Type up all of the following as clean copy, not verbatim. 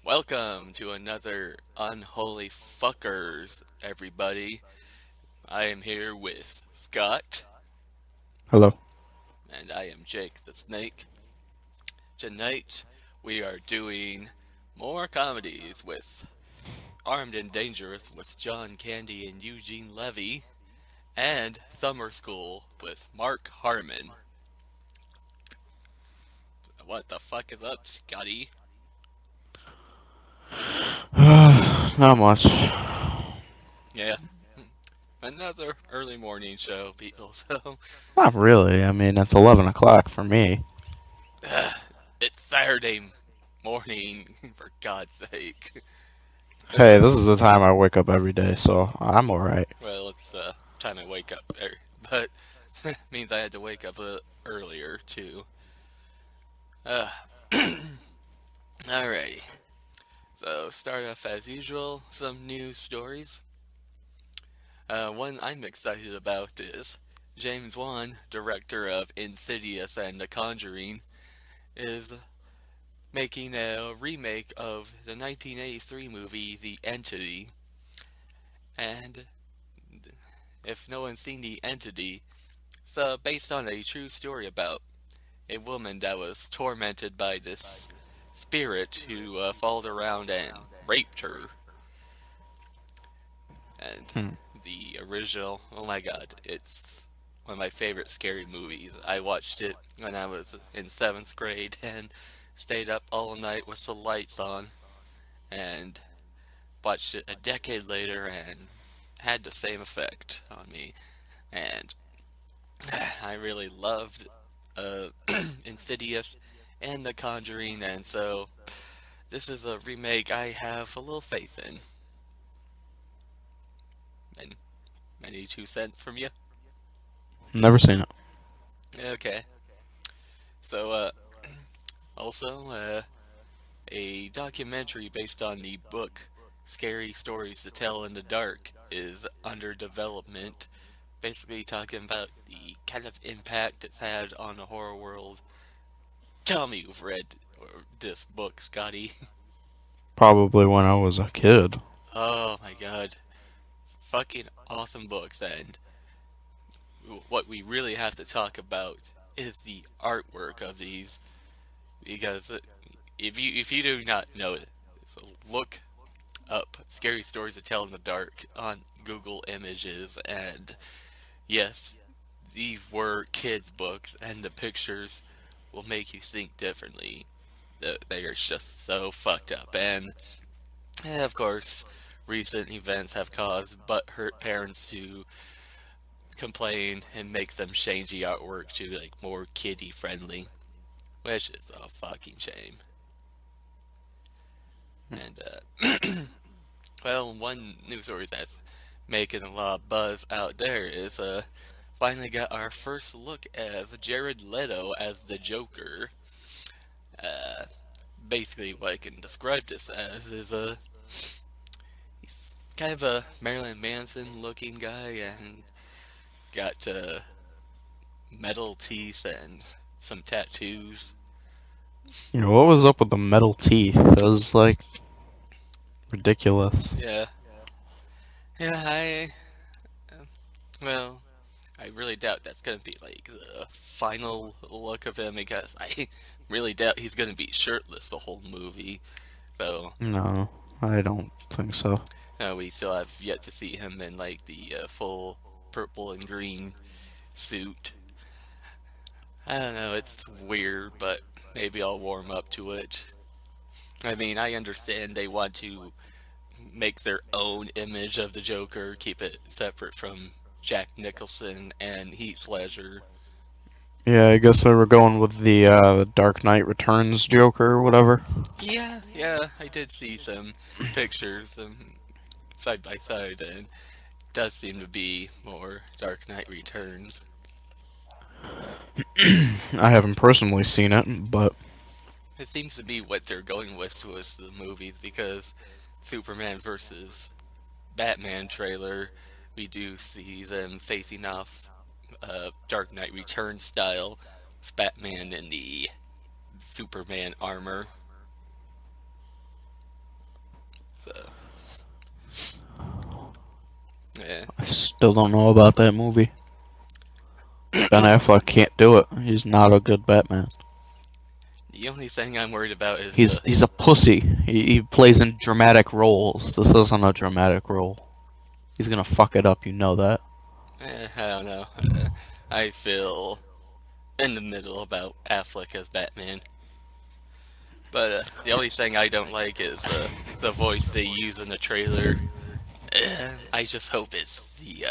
Welcome to another Unholy Fuckers, everybody. I am here with Scott, Hello. and I am Jake the Snake. Tonight, we are doing more comedies with Armed and Dangerous with John Candy and Eugene Levy, and Summer School with Mark Harmon. What the fuck is up, Scotty? Not much. Yeah, another early morning show, people, so Not really. I mean, it's 11 o'clock for me. it's Saturday morning, for God's sake. This Hey, is this is the time I wake up every day, so I'm alright. well, it's time I wake up, but means I had to wake up earlier too. Uh, Alrighty. So start off as usual, some news stories. One I'm excited about is James Wan, director of Insidious and The Conjuring, is making a remake of the 1983 movie The Entity. And if no one's seen The Entity, it's based on a true story about a woman that was tormented by this spirit who followed around and raped her. And Hmm. the original, oh my god, it's one of my favorite scary movies. I watched it when I was in seventh grade and stayed up all night with the lights on and watched it a decade later and had the same effect on me. And I really loved uh, Insidious and The Conjuring, and so this is a remake I have a little faith in. And any 2 cents from you? Never seen it. Okay. So, also, a documentary based on the book Scary Stories to Tell in the Dark is under development, basically talking about the kind of impact it's had on the horror world. Tell me you've read this book, Scotty. Probably when I was a kid. Oh my god. Fucking awesome books, and what we really have to talk about is the artwork of these, because if you do not know it, so look up Scary Stories to Tell in the Dark on Google Images, and yes, these were kids' books, and the pictures will make you think differently. They are just so fucked up, and of course, recent events have caused butthurt parents to complain and make them change the artwork to like more kiddie friendly, which is a fucking shame. And well, one news story that's making a lot of buzz out there is finally got our first look as Jared Leto as the Joker. Uh, Basically, what I can describe this as is he's kind of a Marilyn Manson looking guy and got metal teeth and some tattoos. You know, what was up with the metal teeth? It was, like, ridiculous. Yeah, yeah. Well, I really doubt that's gonna be like the final look of him because I really doubt he's gonna be shirtless the whole movie. So No, I don't think so. we still have yet to see him in like the full purple and green suit. I don't know. It's weird, but maybe I'll warm up to it. I mean, I understand they want to make their own image of the Joker, keep it separate from Jack Nicholson and Heath Ledger. Yeah, I guess they were going with the Dark Knight Returns Joker or whatever. Yeah, yeah, I did see some pictures side by side, and it does seem to be more Dark Knight Returns. I haven't personally seen it, but It seems to be what they're going with the movies because Superman versus Batman trailer, we do see them facing off Dark Knight Returns style, with Batman in the Superman armor. So, yeah. I still don't know about that movie. Ben Affleck can't do it. He's not a good Batman. The only thing I'm worried about is He's a pussy. He plays in dramatic roles. This isn't a dramatic role. He's gonna fuck it up. You know that. I don't know. I feel in the middle about Affleck as Batman. But the only thing I don't like is the voice they use in the trailer. I just hope it's the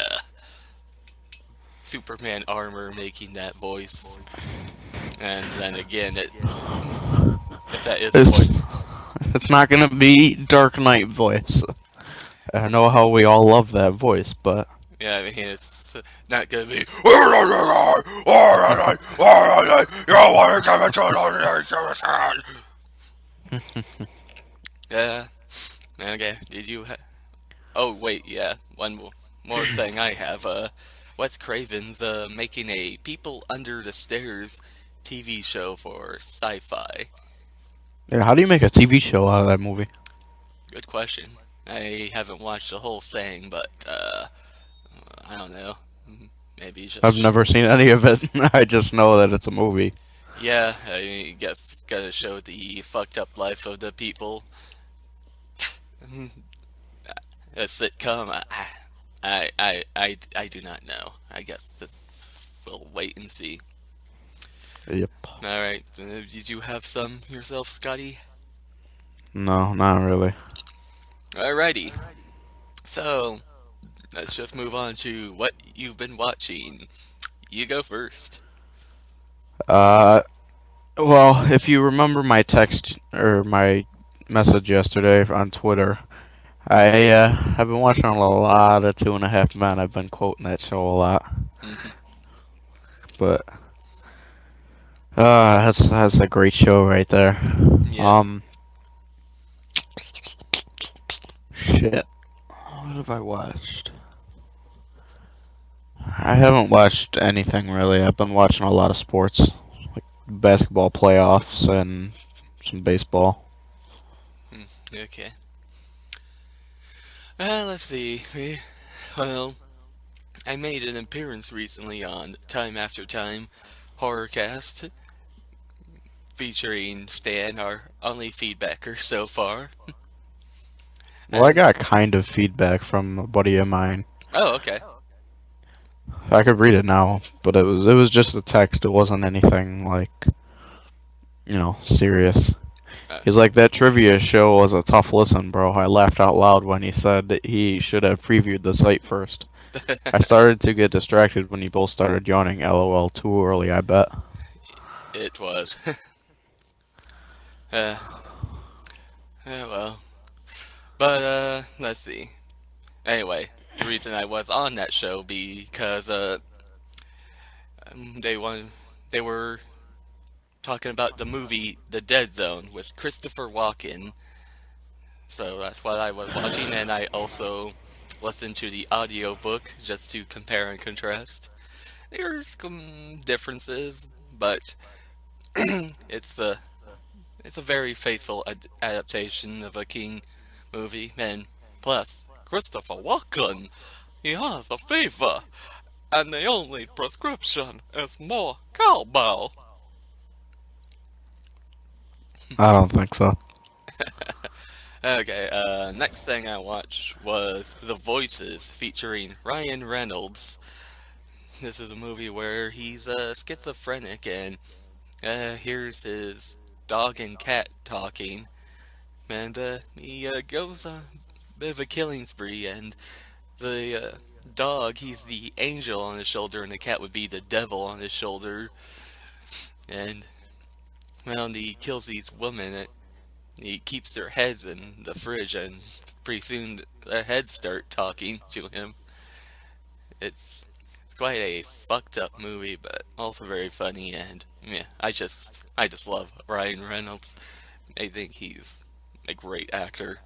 Superman armor making that voice. And then again, if that is the It's voice. it's not gonna be Dark Knight voice. I know how we all love that voice, but Yeah, I mean, it's not gonna be. Yeah. Okay. Did you? Oh wait, yeah. One more thing I have. Wes Craven's making a People Under the Stairs TV show for Sci-Fi. yeah, how do you make a TV show out of that movie? Good question. I haven't watched the whole thing, but I don't know. Maybe I've just never seen any of it. I just know that it's a movie. yeah. I mean, you gotta show the fucked up life of the people. A sitcom. I do not know. I guess we'll wait and see. Yep. All right. Did you have some yourself, Scotty? No, not really. Alrighty. So let's just move on to what you've been watching. You go first. Uh, well, if you remember my text or my message yesterday on Twitter, I've been watching a lot of Two and a Half Men. I've been quoting that show a lot, Mhm. but that's a great show right there. Yeah. Um, shit. What have I watched? I haven't watched anything really. I've been watching a lot of sports, like basketball playoffs and some baseball. Okay. Let's see. Well, I made an appearance recently on Time After Time Horrorcast, featuring Stan, our only feedbacker so far. Well, I And got kind of feedback from a buddy of mine. oh, okay. I could read it now, but it was just a text. It wasn't anything like, serious. Uh, He's like, that trivia show was a tough listen, bro. I laughed out loud when he said that he should have previewed the site first. I started to get distracted when you both started yawning. LOL, too early, I bet. it was. uh, well. But, let's see. Anyway, the reason I was on that show because, they won, they were talking about the movie The Dead Zone with Christopher Walken. So that's what I was watching, and I also listened to the audiobook just to compare and contrast. There's some differences, but it's a it's a very faithful adaptation of a King movie, and plus Christopher Walken, he has a fever, and the only prescription is more cowbell. I don't think so. Okay, next thing I watched was The Voices featuring Ryan Reynolds. This is a movie where he's schizophrenic and here's his dog and cat talking, and he goes on a bit of a killing spree, and the dog, he's the angel on his shoulder, and the cat would be the devil on his shoulder, and well, he kills these women, and he keeps their heads in the fridge, and pretty soon their heads start talking to him. It's quite a fucked up movie, but also very funny, and yeah, I just love Ryan Reynolds. I think he's a great actor,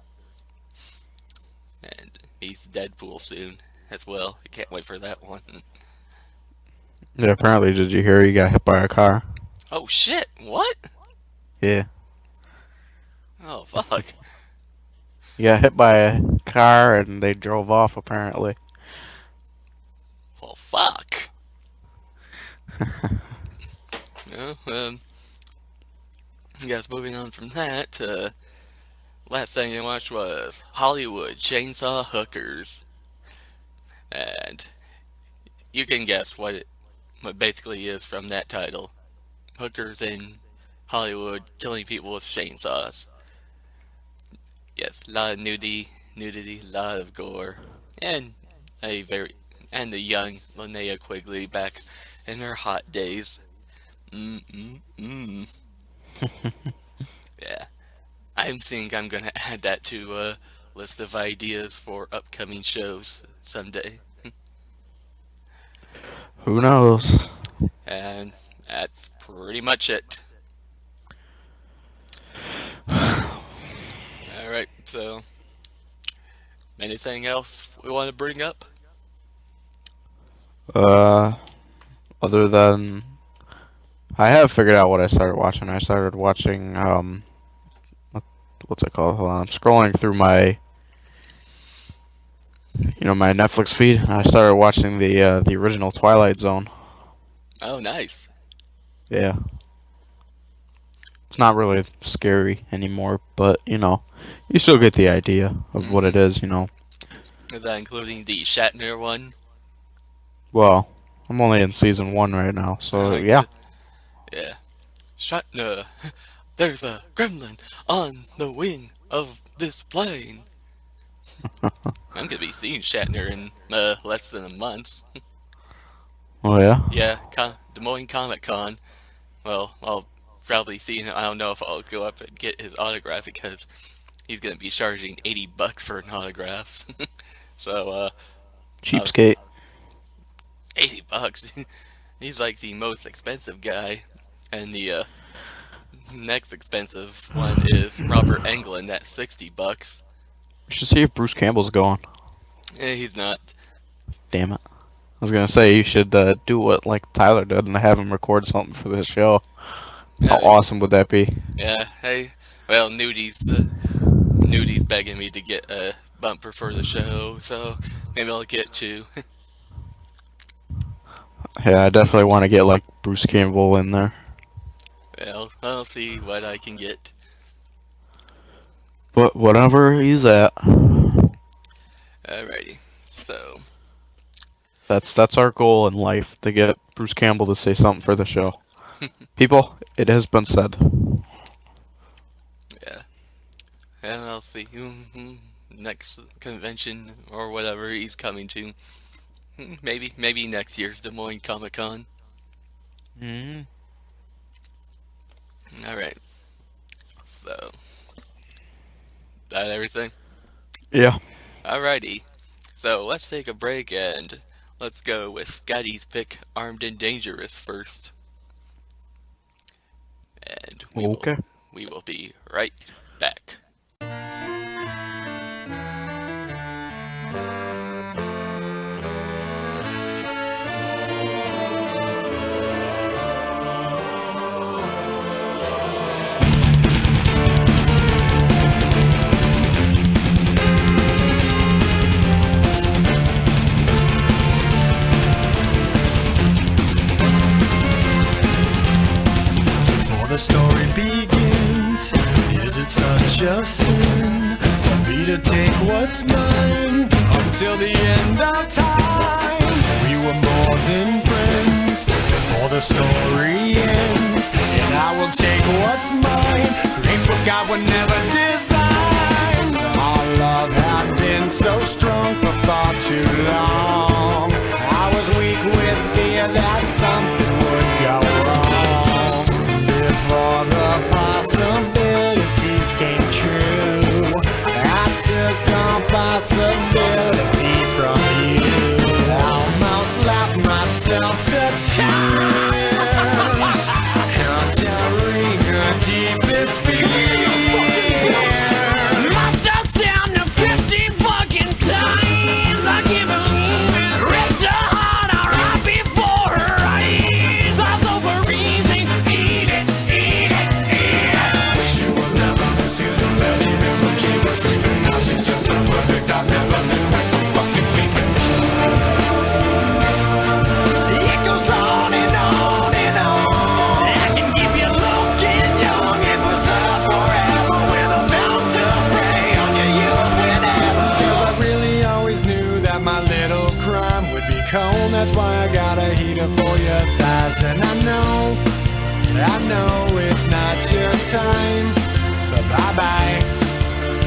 and he's Deadpool soon as well. I can't wait for that one. Yeah, apparently, did you hear he got hit by a car? Oh shit! What? Yeah. Oh fuck! He got hit by a car and they drove off apparently. Well, fuck. No, guess moving on from that, last thing I watched was Hollywood Chainsaw Hookers. And you can guess what basically is from that title. Hookers in Hollywood killing people with chainsaws. Yes, a lot of nudity, a lot of gore, and a very and the young Linnea Quigley back in her hot days. Mm. Yeah, I'm think I'm gonna add that to a list of ideas for upcoming shows someday. Who knows? And that's pretty much it. Alright, so anything else we want to bring up? Uh, Other than I have figured out what I started watching. I started watching what's it called? Hold on, I'm scrolling through my my Netflix feed. And I started watching the original Twilight Zone. Oh, nice. Yeah, it's not really scary anymore, but you still get the idea of what it Mm-hmm. is. Is that including the Shatner one? Well, I'm only in season 1 right now, so yeah. Good. Yeah. Shatner, there's a gremlin on the wing of this plane. I'm gonna be seeing Shatner in less than a month. Oh yeah. Yeah, Des Moines Comic Con. Well, I'll probably see him. I don't know if I'll go up and get his autograph because he's gonna be charging $80 for an autograph. So, uh, Cheapskate. $80. He's like the most expensive guy, and the next expensive one is Robert Englund at $60. You should see if Bruce Campbell's going. He's not. Damn it. I was gonna say you should do what like Tyler did and have him record something for this show. How Uh, awesome would that be? yeah. Hey. Well, Nudie's begging me to get a bumper for the show, so maybe I'll get to. Yeah, I definitely want to get like Bruce Campbell in there. Well, I'll see what I can get. But whatever he's at, Alrighty. So, that's our goal in life to get Bruce Campbell to say something for the show. People, it has been said. yeah. And I'll see next convention or whatever he's coming to. Maybe next year's Des Moines Comic Con. Mm. Alright. So, that everything? Yeah. Alrighty. So, let's take a break and let's go with Scotty's pick, Armed and Dangerous first. And Okay. we will be right back. Before the story begins, is it such a sin for me to take what's mine until the end of time? We were more than friends before the story ends, and I will take what's mine, create what God would never design. Our love had been so strong for far too long. I was weak with fear that something would go wrong before the possibilities came true. I took on possibility from you. Almost laughed myself to tears, conjuring her deepest fears. Myself down to 50 fucking times. I give him I know it's not your time, but bye-bye.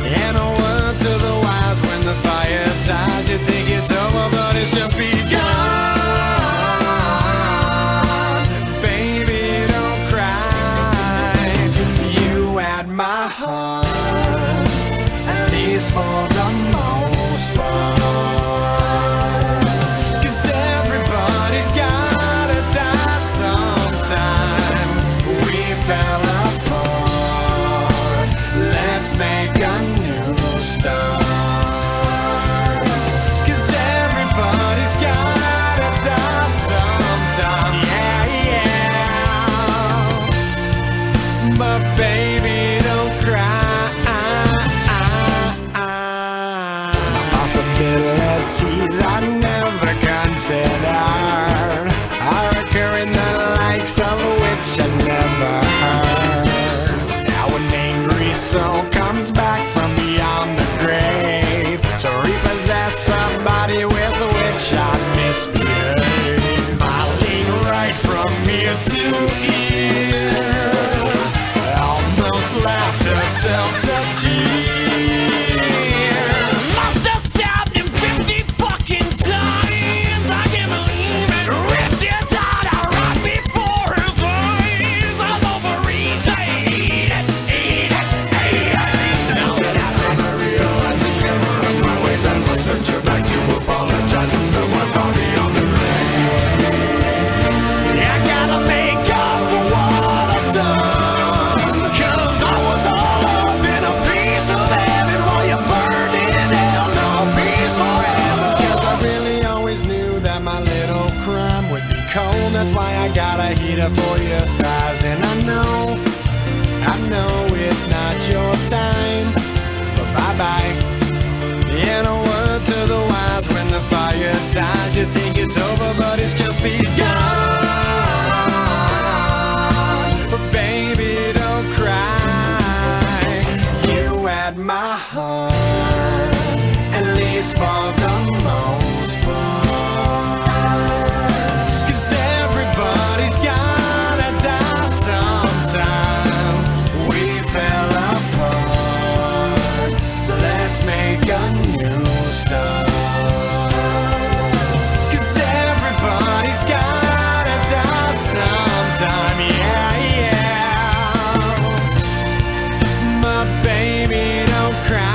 And a word to the wise, when the fire dies, you think it's over, but it's just begun. Baby, don't cry. You had my heart, at least for the most part. 'Cause everybody's gotta die sometime. We fell apart. Let's make a new start. 'Cause everybody's gotta die sometime. Yeah, yeah. But baby, don't cry. Possibilities I never considered are occurring, the likes of which I never heard. Now an angry soul comes back from beyond the grave to repossess somebody with which I misbehaved. Smiling right from ear to ear, almost laughed herself to tears. Lost us out in 50 fucking times. I can't believe it. Ripped his heart out right before his eyes. All over eat it. Now that it's time I realize the error of my ways, I must venture back to apologize when someone caught me on the grave. I gotta make up for what I've done, 'cause I was all up in a piece of heaven while you burned in hell. No peace forever. 'Cause I really always knew that my little crime would be cold. That's why I got a heater for your thighs. And I know it's not your time, but bye-bye. And a word to the wise, when the fire dies, you think it's over, but it's just begun. But baby, don't cry. You had my heart, at least for the most part. 'Cause everybody's gotta die sometime. We fell apart. Let's make a new start. 'Cause everybody's gotta die sometime. Yeah, yeah. But baby, don't cry.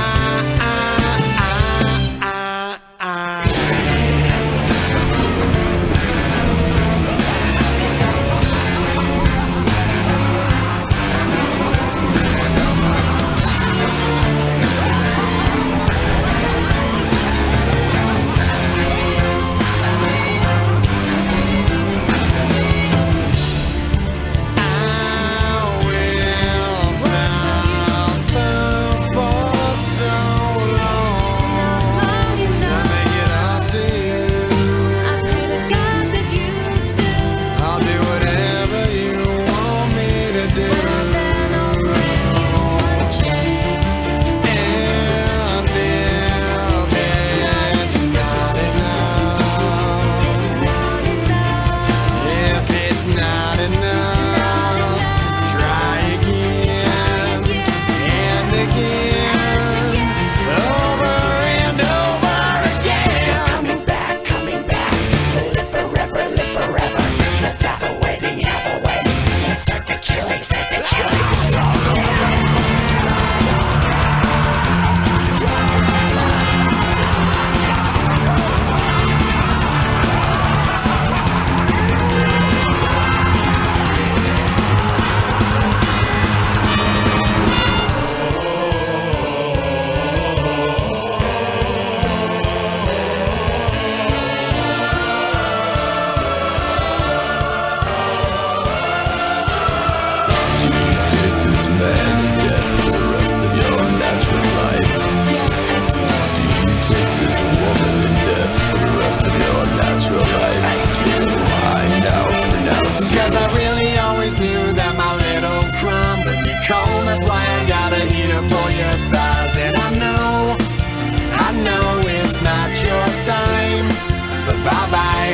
Bye-bye.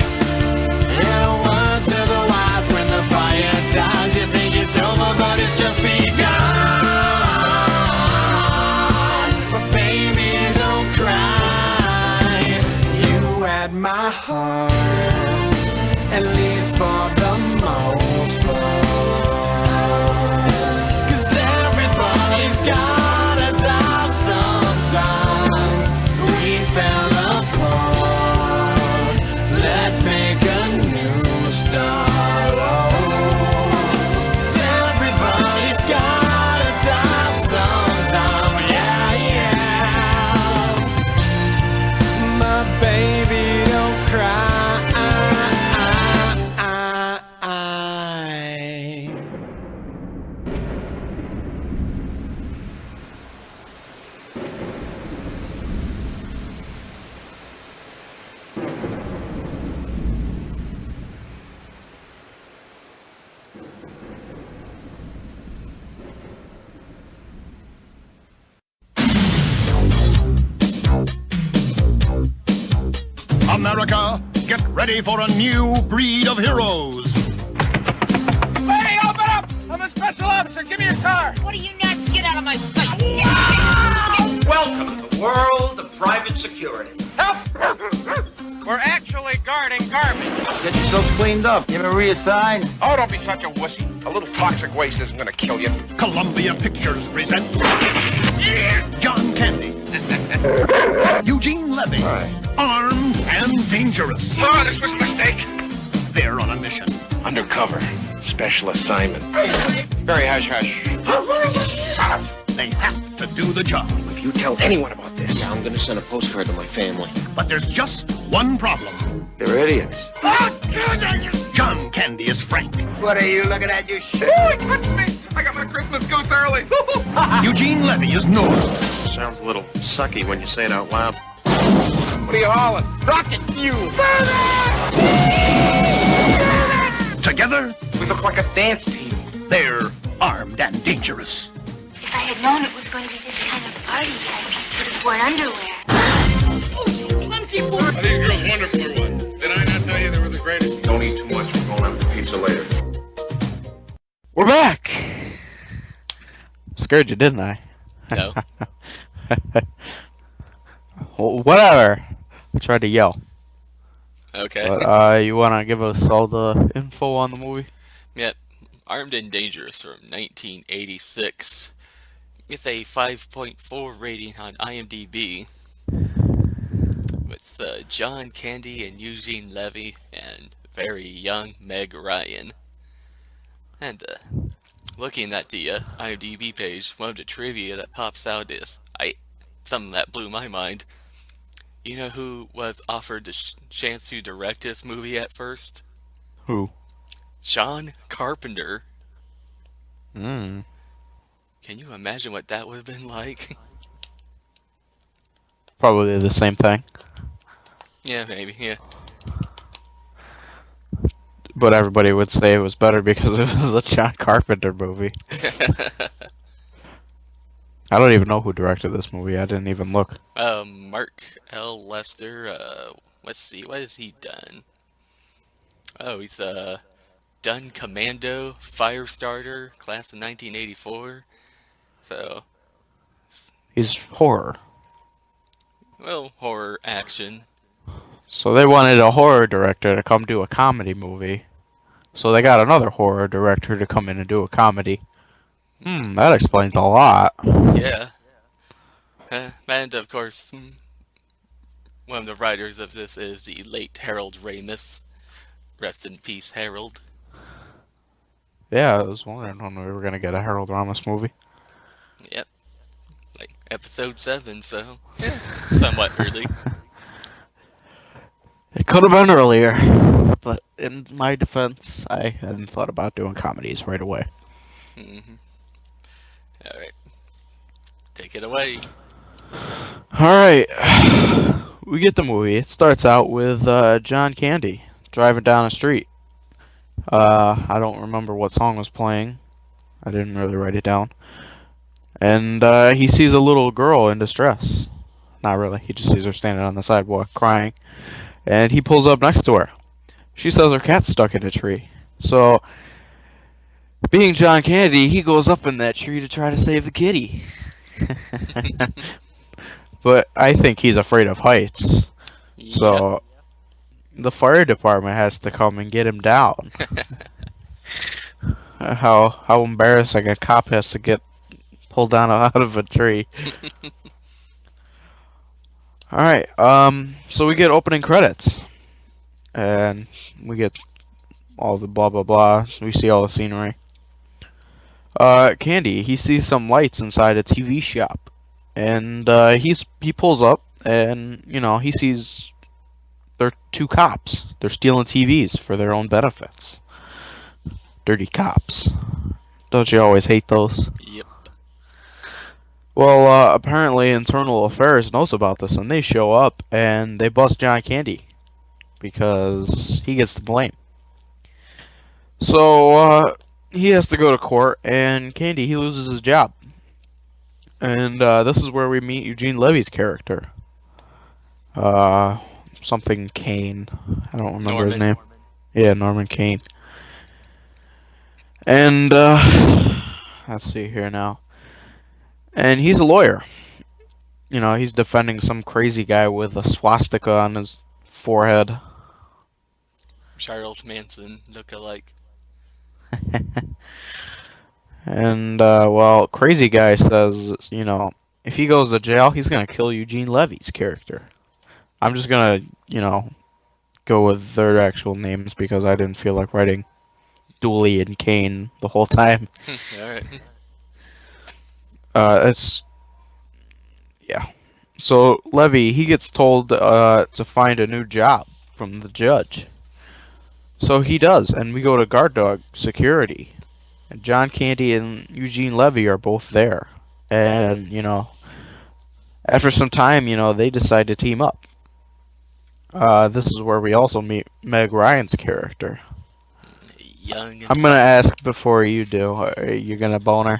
And a word to the wise, when the fire dies, you think it's had my heart, at least for the most part. 'Cause everybody's gotta die sometime. We fell apart. Let's make a new start. Oh, 'cause everybody's gotta die sometime. Yeah, yeah. My baby, don't cry. America, get ready for a new breed of heroes. Hey, open up! I'm a special officer. Give me a car. What are you nuts? Get out of my sight. Welcome to the world of private security. Help! We're actually guarding garbage. Get yourself cleaned up. You ever reassigned? Oh, don't be such a wussy. A little toxic waste isn't gonna kill you. Columbia Pictures presents John Candy, Eugene Levy, armed and dangerous. Oh, this was a mistake. They're on a mission. Undercover. Special assignment. Very hush-hush. They have to do the job. If you tell anyone about this, I'm gonna send a postcard to my family. But there's just one problem. They're idiots. John Candy is frank. What are you looking at, you shit? Oh, he touched me. I got my Christmas goose early. Eugene Levy is normal. Sounds a little sucky when you say it out loud. What are you hauling? Rocket fuel. Together, We look like a dance team. they're armed and dangerous. If I had known it was going to be this kind of party, I would have worn underwear. Are these girls wonderful or what? Did I not tell you they were the greatest? Don't eat too much. We're going out for pizza later. We're back! Scared you, didn't I? No. Well, whatever. I tried to yell. Okay. But, you wanna give us all the info on the movie? Yep. Armed and Dangerous from 1986. It's a 5.4 rating on IMDb. With John Candy and Eugene Levy and very young Meg Ryan. And looking at the IMDb page, one of the trivia that pops out is something that blew my mind. You know who was offered the chance to direct this movie at first? Who? John Carpenter. Hmm. Can you imagine what that would have been like? Probably the same thing. Yeah, maybe, yeah. But everybody would say it was better because it was a John Carpenter movie. I don't even know who directed this movie. I didn't even look. Mark L. Lester, let's see, what has he done? Oh, he's, done Commando, Firestarter, class of 1984. So, He's horror. well, horror, action. So they wanted a horror director to come do a comedy movie. So they got another horror director to come in and do a comedy. That explains a lot. Yeah. And, of course, one of the writers of this is the late Harold Ramis. Rest in peace, Harold. Yeah, I was wondering when we were gonna get a Harold Ramis movie. Yep. Like, episode 7, so, yeah, somewhat early. It could have been earlier, but in my defense, I hadn't thought about doing comedies right away. Alright. Take it away. Alright, we get the movie. It starts out with John Candy driving down the street. I don't remember what song was playing. I didn't really write it down. And he sees a little girl in distress. Not really, he just sees her standing on the sidewalk crying. And he pulls up next to her. She says her cat's stuck in a tree. So, being John Candy, he goes up in that tree to try to save the kitty. But I think he's afraid of heights. So, the fire department has to come and get him down. How embarrassing, a cop has to get pulled down out of a tree. Alright, so we get opening credits. And we get all the blah blah blah. We see all the scenery. Candy, he sees some lights inside a TV shop. And he pulls up and, he sees they're two cops. They're stealing TVs for their own benefits. Dirty cops. Don't you always hate those? Yep. Well, apparently Internal Affairs knows about this, and they show up, and they bust John Candy. Because he gets the blame. So, he has to go to court, and Candy, he loses his job. And, this is where we meet Eugene Levy's character. Something Kane. I don't remember his name. Yeah, Norman Kane. And, let's see here now. And he's a lawyer. He's defending some crazy guy with a swastika on his forehead. Charles Manson look-alike. And, well, crazy guy says, if he goes to jail, he's gonna kill Eugene Levy's character. I'm just gonna, go with their actual names because I didn't feel like writing Dooley and Kane the whole time. Alright. Yeah. So, Levy, he gets told, to find a new job from the judge. So he does, and we go to guard dog security. And John Candy and Eugene Levy are both there. And, after some time, they decide to team up. This is where we also meet Meg Ryan's character. Young. I'm gonna ask before you do. Are you gonna bone her?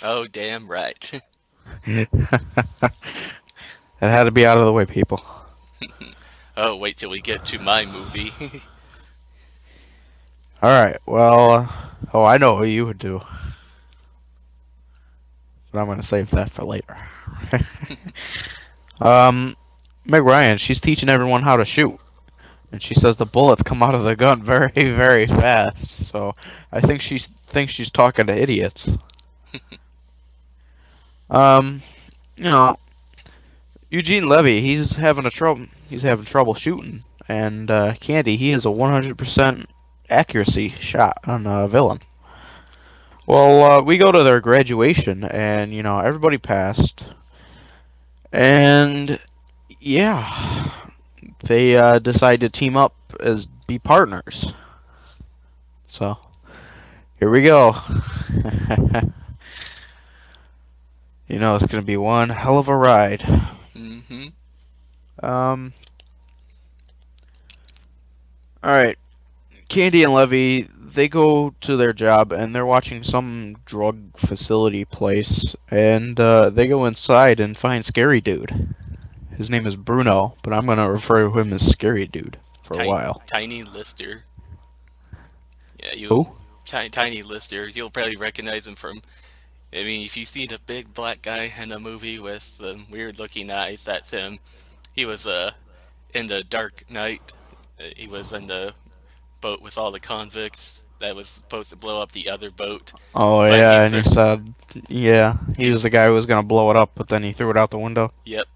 Oh, damn right. It had to be out of the way, people. Oh, wait till we get to my movie. Alright, well, I know what you would do. But I'm gonna save that for later. Meg Ryan, she's teaching everyone how to shoot. And she says the bullets come out of the gun very, very fast. So, I think she thinks she's talking to idiots. Eugene Levy, he's having trouble shooting. And, Candy, he has a 100% accuracy shot on a villain. Well, we go to their graduation, and, everybody passed. And, yeah, they decide to team up as be partners. So, here we go. It's going to be one hell of a ride. Mm-hmm. Alright. Candy and Levy, they go to their job, and they're watching some drug facility place, and they go inside and find Scary Dude. His name is Bruno, but I'm going to refer to him as Scary Dude for a while. Tiny Lister. Yeah, Who? Tiny Lister. You'll probably recognize him from... I mean, if you've seen a big black guy in a movie with some weird-looking eyes, that's him. He was in the Dark Knight. He was in the boat with all the convicts that was supposed to blow up the other boat. Oh, But yeah, he's and he said, yeah, he was the guy who was going to blow it up, but then he threw it out the window. Yep.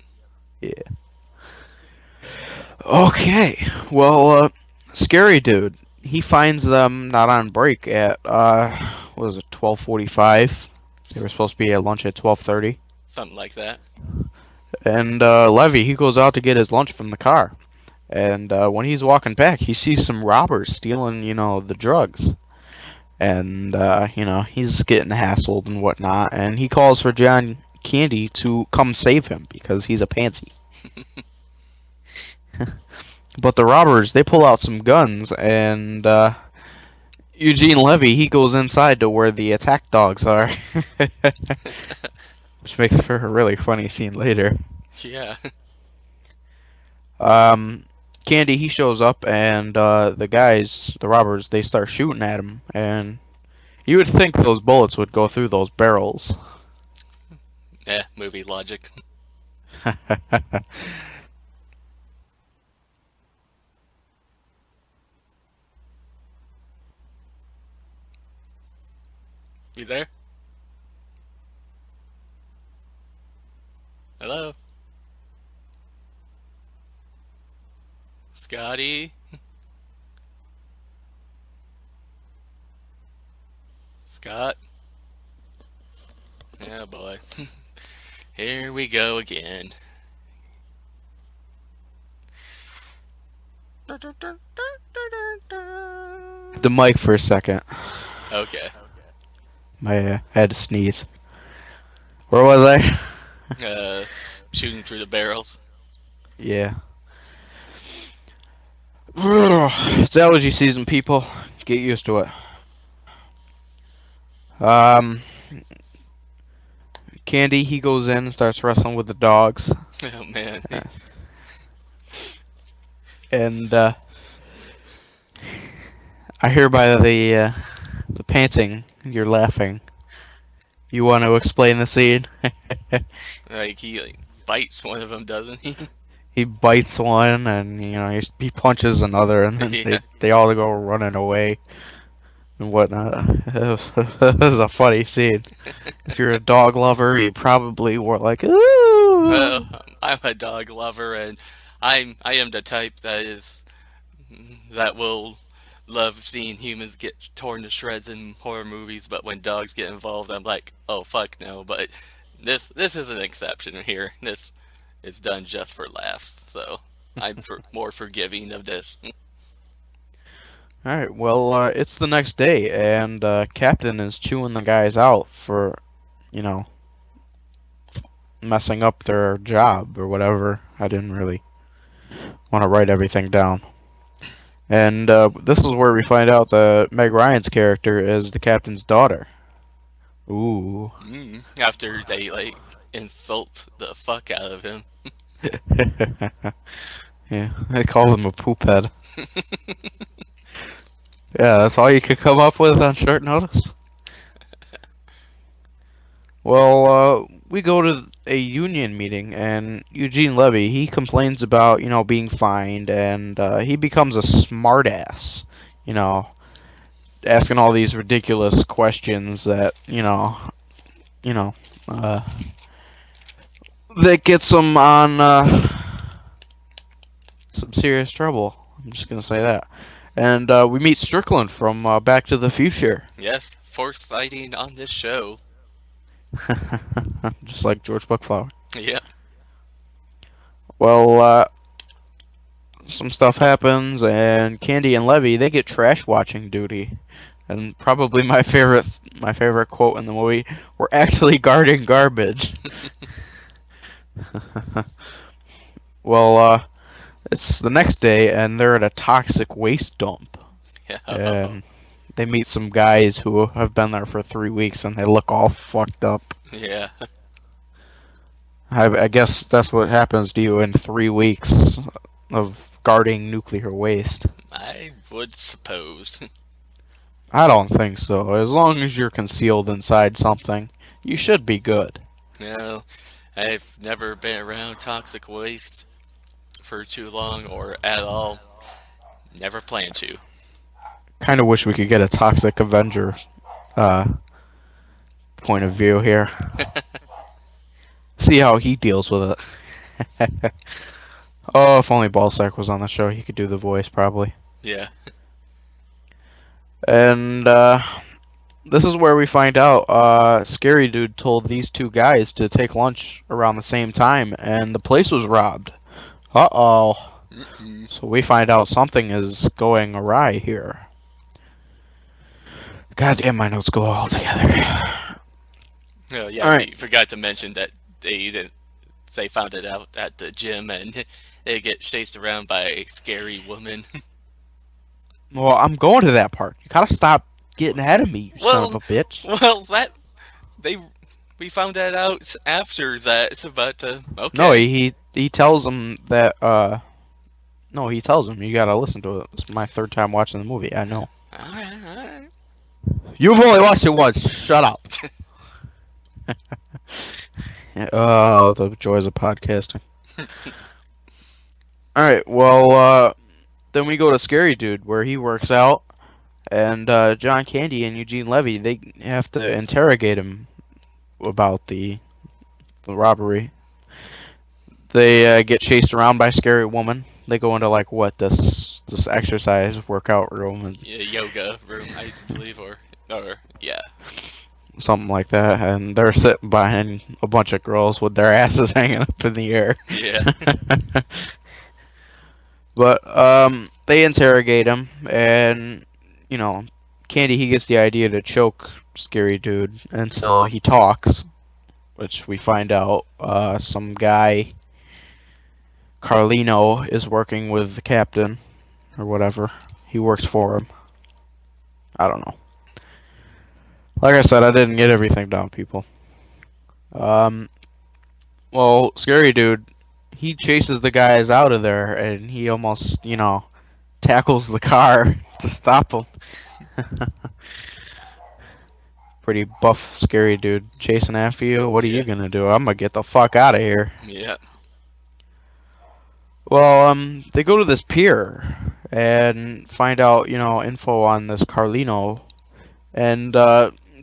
Yeah. Okay, well, Scary Dude, he finds them not on break at, what was it, 12:45? They were supposed to be at lunch at 12:30. Something like that. And Levy, he goes out to get his lunch from the car. And when he's walking back, he sees some robbers stealing, the drugs. And, he's getting hassled and whatnot. And he calls for John Candy to come save him because he's a pansy. But the robbers, they pull out some guns, and Eugene Levy, he goes inside to where the attack dogs are. Which makes for a really funny scene later. Yeah. Candy, he shows up, and the robbers, they start shooting at him, and you would think those bullets would go through those barrels. Yeah, movie logic. You there? Hello? Scotty? Scott? Yeah, boy. Here we go again. The mic for a second. Okay. I had to sneeze. Where was I? Shooting through the barrels. Yeah. It's allergy season, people. Get used to it. Candy, he goes in and starts wrestling with the dogs. Oh, man. And, I hear by the panting, you're laughing. You want to explain the scene? He bites one of them, doesn't he? He bites one, and he punches another, and then Yeah. they all go running away and whatnot. It was a funny scene. If you're a dog lover, you probably were like, ooh. Well, I'm a dog lover, and I am the type that will love seeing humans get torn to shreds in horror movies, but when dogs get involved, I'm like, oh fuck no. But this is an exception here. This is done just for laughs, so I'm more forgiving of this. Alright, well, it's the next day, and Captain is chewing the guys out for, messing up their job or whatever. I didn't really want to write everything down. And this is where we find out that Meg Ryan's character is the captain's daughter. Ooh. After they, insult the fuck out of him. Yeah, they call him a poop head. Yeah, that's all you could come up with on short notice. Well, we go to a union meeting, and Eugene Levy, he complains about, being fined, and he becomes a smartass, asking all these ridiculous questions that, that gets him on some serious trouble. I'm just gonna say that. And we meet Strickland from Back to the Future. Yes, foresighting on this show. Just like George Buckflower. Yeah. Well, some stuff happens, and Candy and Levy, they get trash watching duty. And probably my favorite quote in the movie: "We're actually guarding garbage." Well, it's the next day, and they're at a toxic waste dump. Yeah. And they meet some guys who have been there for 3 weeks, and they look all fucked up. Yeah. I guess that's what happens to you in 3 weeks of guarding nuclear waste. I would suppose. I don't think so. As long as you're concealed inside something, you should be good. No, I've never been around toxic waste for too long or at all. Never plan to. Kind of wish we could get a Toxic Avenger point of view here. See how he deals with it. Oh, if only Ballsack was on the show, he could do the voice, probably. Yeah. And this is where we find out Scary Dude told these two guys to take lunch around the same time, and the place was robbed. Uh-oh. So we find out something is going awry here. God damn, my notes go all together. Oh, yeah, All right. we forgot to mention that they found it out at the gym, and they get chased around by a scary woman. Well, I'm going to that part. You gotta stop getting ahead of me, you son of a bitch. Well, we found that out after that, but okay. No, he tells him that, no, he tells him you gotta listen to it. It's my third time watching the movie, I know. Alright. You've only watched it once, shut up. Oh, the joys of podcasting. Alright, well, then we go to Scary Dude, where he works out, And John Candy and Eugene Levy, they have to interrogate him about the robbery. They get chased around by a scary woman. They go into like this exercise workout room and Yeah, yoga room, I believe, or yeah. something like that, and they're sitting behind a bunch of girls with their asses hanging up in the air. Yeah. But they interrogate him, and Candy, he gets the idea to choke Scary Dude until he talks, which we find out some guy, Carlino, is working with the captain or whatever. He works for him. I don't know. Like I said, I didn't get everything down, people. Well, Scary Dude, he chases the guys out of there, and he almost, tackles the car to stop him. Pretty buff, Scary Dude chasing after you. What are you gonna do? I'm gonna get the fuck out of here. Yeah. Well, they go to this pier and find out, info on this Carlino, and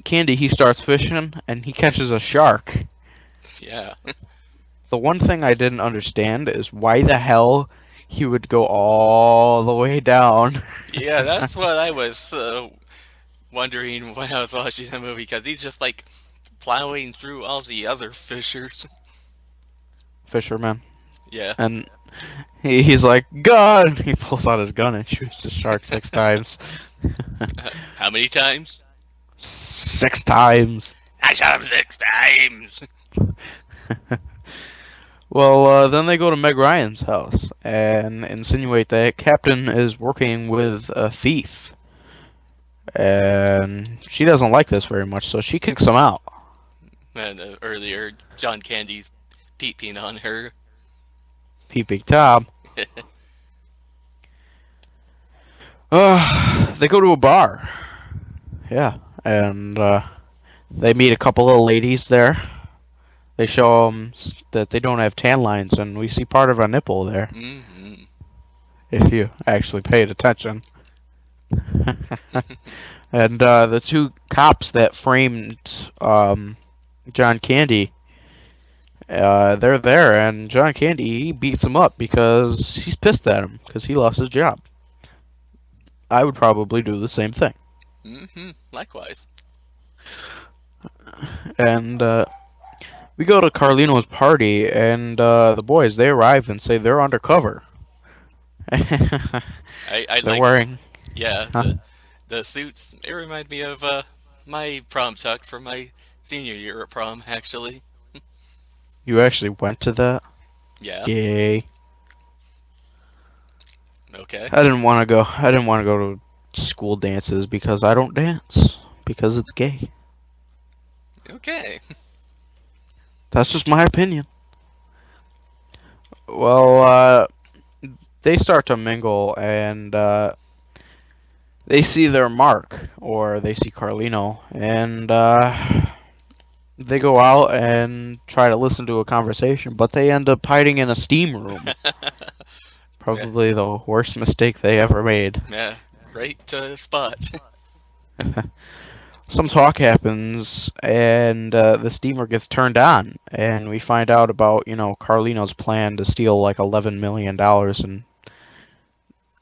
Candy, he starts fishing and he catches a shark. Yeah. The one thing I didn't understand is why the hell he would go all the way down. Yeah, that's what I was wondering when I was watching the movie, because he's just like plowing through all the other fishers. Fisherman. Yeah. And he's like, gun! He pulls out his gun and shoots the shark 6 times. How many times? 6 times. I shot him 6 times! Well, then they go to Meg Ryan's house and insinuate that Captain is working with a thief. And she doesn't like this very much, so she kicks him out. And earlier, John Candy's peeping on her. Peeping Tom. They go to a bar. Yeah, and they meet a couple of ladies there. They show them that they don't have tan lines, and we see part of a nipple there. Mm-hmm. If you actually paid attention. And the 2 cops that framed John Candy, they're there, and John Candy, he beats him up because he's pissed at him because he lost his job. I would probably do the same thing. Mm-hmm. Likewise. And we go to Carlino's party, and the boys, they arrive and say they're undercover. I They're like, wearing... yeah, Huh? the suits, they remind me of my prom tuck from my senior year at prom, actually. You actually went to that? Yeah. Yay. Okay. I didn't want to go. I didn't want to go to school dances because I don't dance because it's gay. Okay. That's just my opinion. Well, they start to mingle, and they see their Mark, or they see Carlino, and they go out and try to listen to a conversation, but they end up hiding in a steam room. Probably the worst mistake they ever made. Yeah. Great spot. Some talk happens, and the steamer gets turned on, and we find out about, Carlino's plan to steal like $11 million and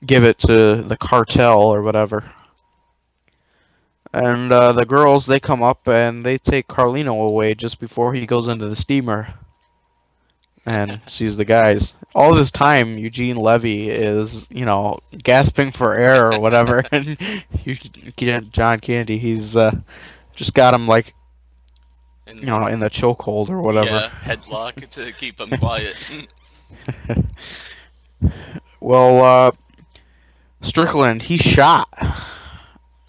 give it to the cartel or whatever. And the girls, they come up and they take Carlino away just before he goes into the steamer and sees the guys. All this time, Eugene Levy is, gasping for air or whatever, and John Candy, he's just got him like, in the chokehold or whatever. Yeah, headlock to keep him quiet. Well, Strickland, he's shot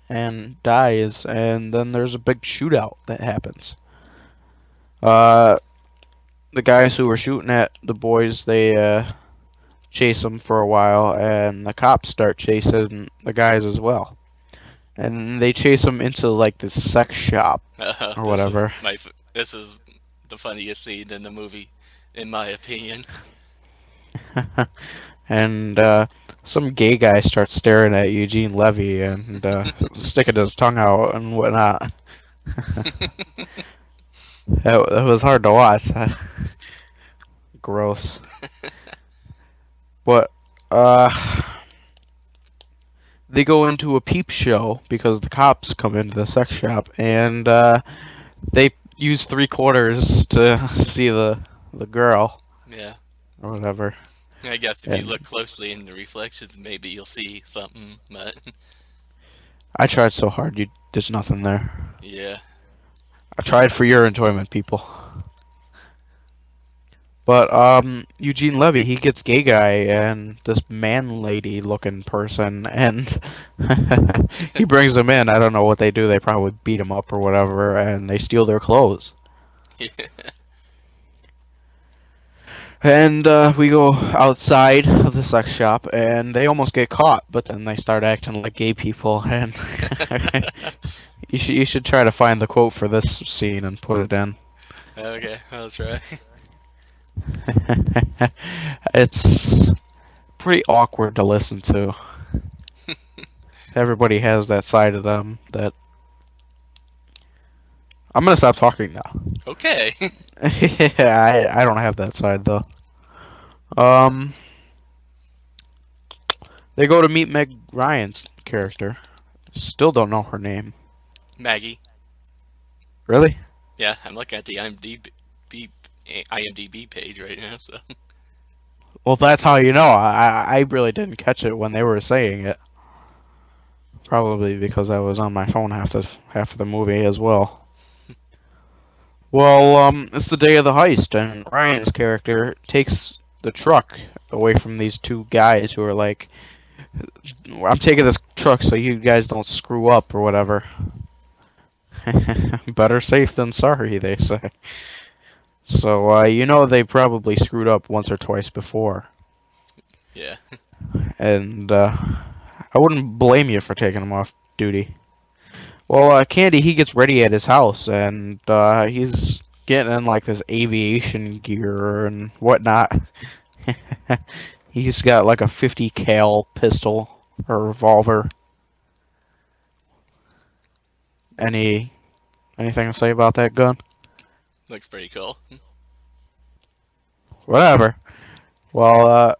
and dies, and then there's a big shootout that happens. The guys who were shooting at the boys, they chase them for a while, and the cops start chasing the guys as well. And they chase them into like this sex shop or whatever. This is the funniest scene in the movie, in my opinion. And some gay guy starts staring at Eugene Levy and sticking his tongue out and whatnot. That was hard to watch. Gross. But they go into a peep show because the cops come into the sex shop, and they use 3/4 to see the girl. Yeah. Or whatever. I guess if you look closely in the reflections, maybe you'll see something, but... I tried so hard, there's nothing there. Yeah. I tried for your enjoyment, people. But, Eugene Levy, he gets gay guy and this man lady looking person, and he brings them in. I don't know what they do. They probably beat him up or whatever, and they steal their clothes. Yeah. And we go outside of the sex shop, and they almost get caught, but then they start acting like gay people, and you should try to find the quote for this scene and put it in. Okay, I'll try. It's pretty awkward to listen to. Everybody has that side of them that... I'm gonna stop talking now. Okay. Yeah, I don't have that side though. They go to meet Meg Ryan's character. Still don't know her name. Maggie. Really? Yeah, I'm looking at the IMDb page right now, so... Well, that's how you know. I really didn't catch it when they were saying it. Probably because I was on my phone half of the movie as well. Well, it's the day of the heist, and Ryan's character takes the truck away from these two guys who are like, I'm taking this truck so you guys don't screw up or whatever. Better safe than sorry, they say. So, you know they probably screwed up once or twice before. Yeah. And, I wouldn't blame you for taking them off duty. Well, Candy, he gets ready at his house, and he's getting in, like, this aviation gear and whatnot. He's got, like, a 50 cal pistol or revolver. Anything to say about that gun? Looks pretty cool. Whatever. Well,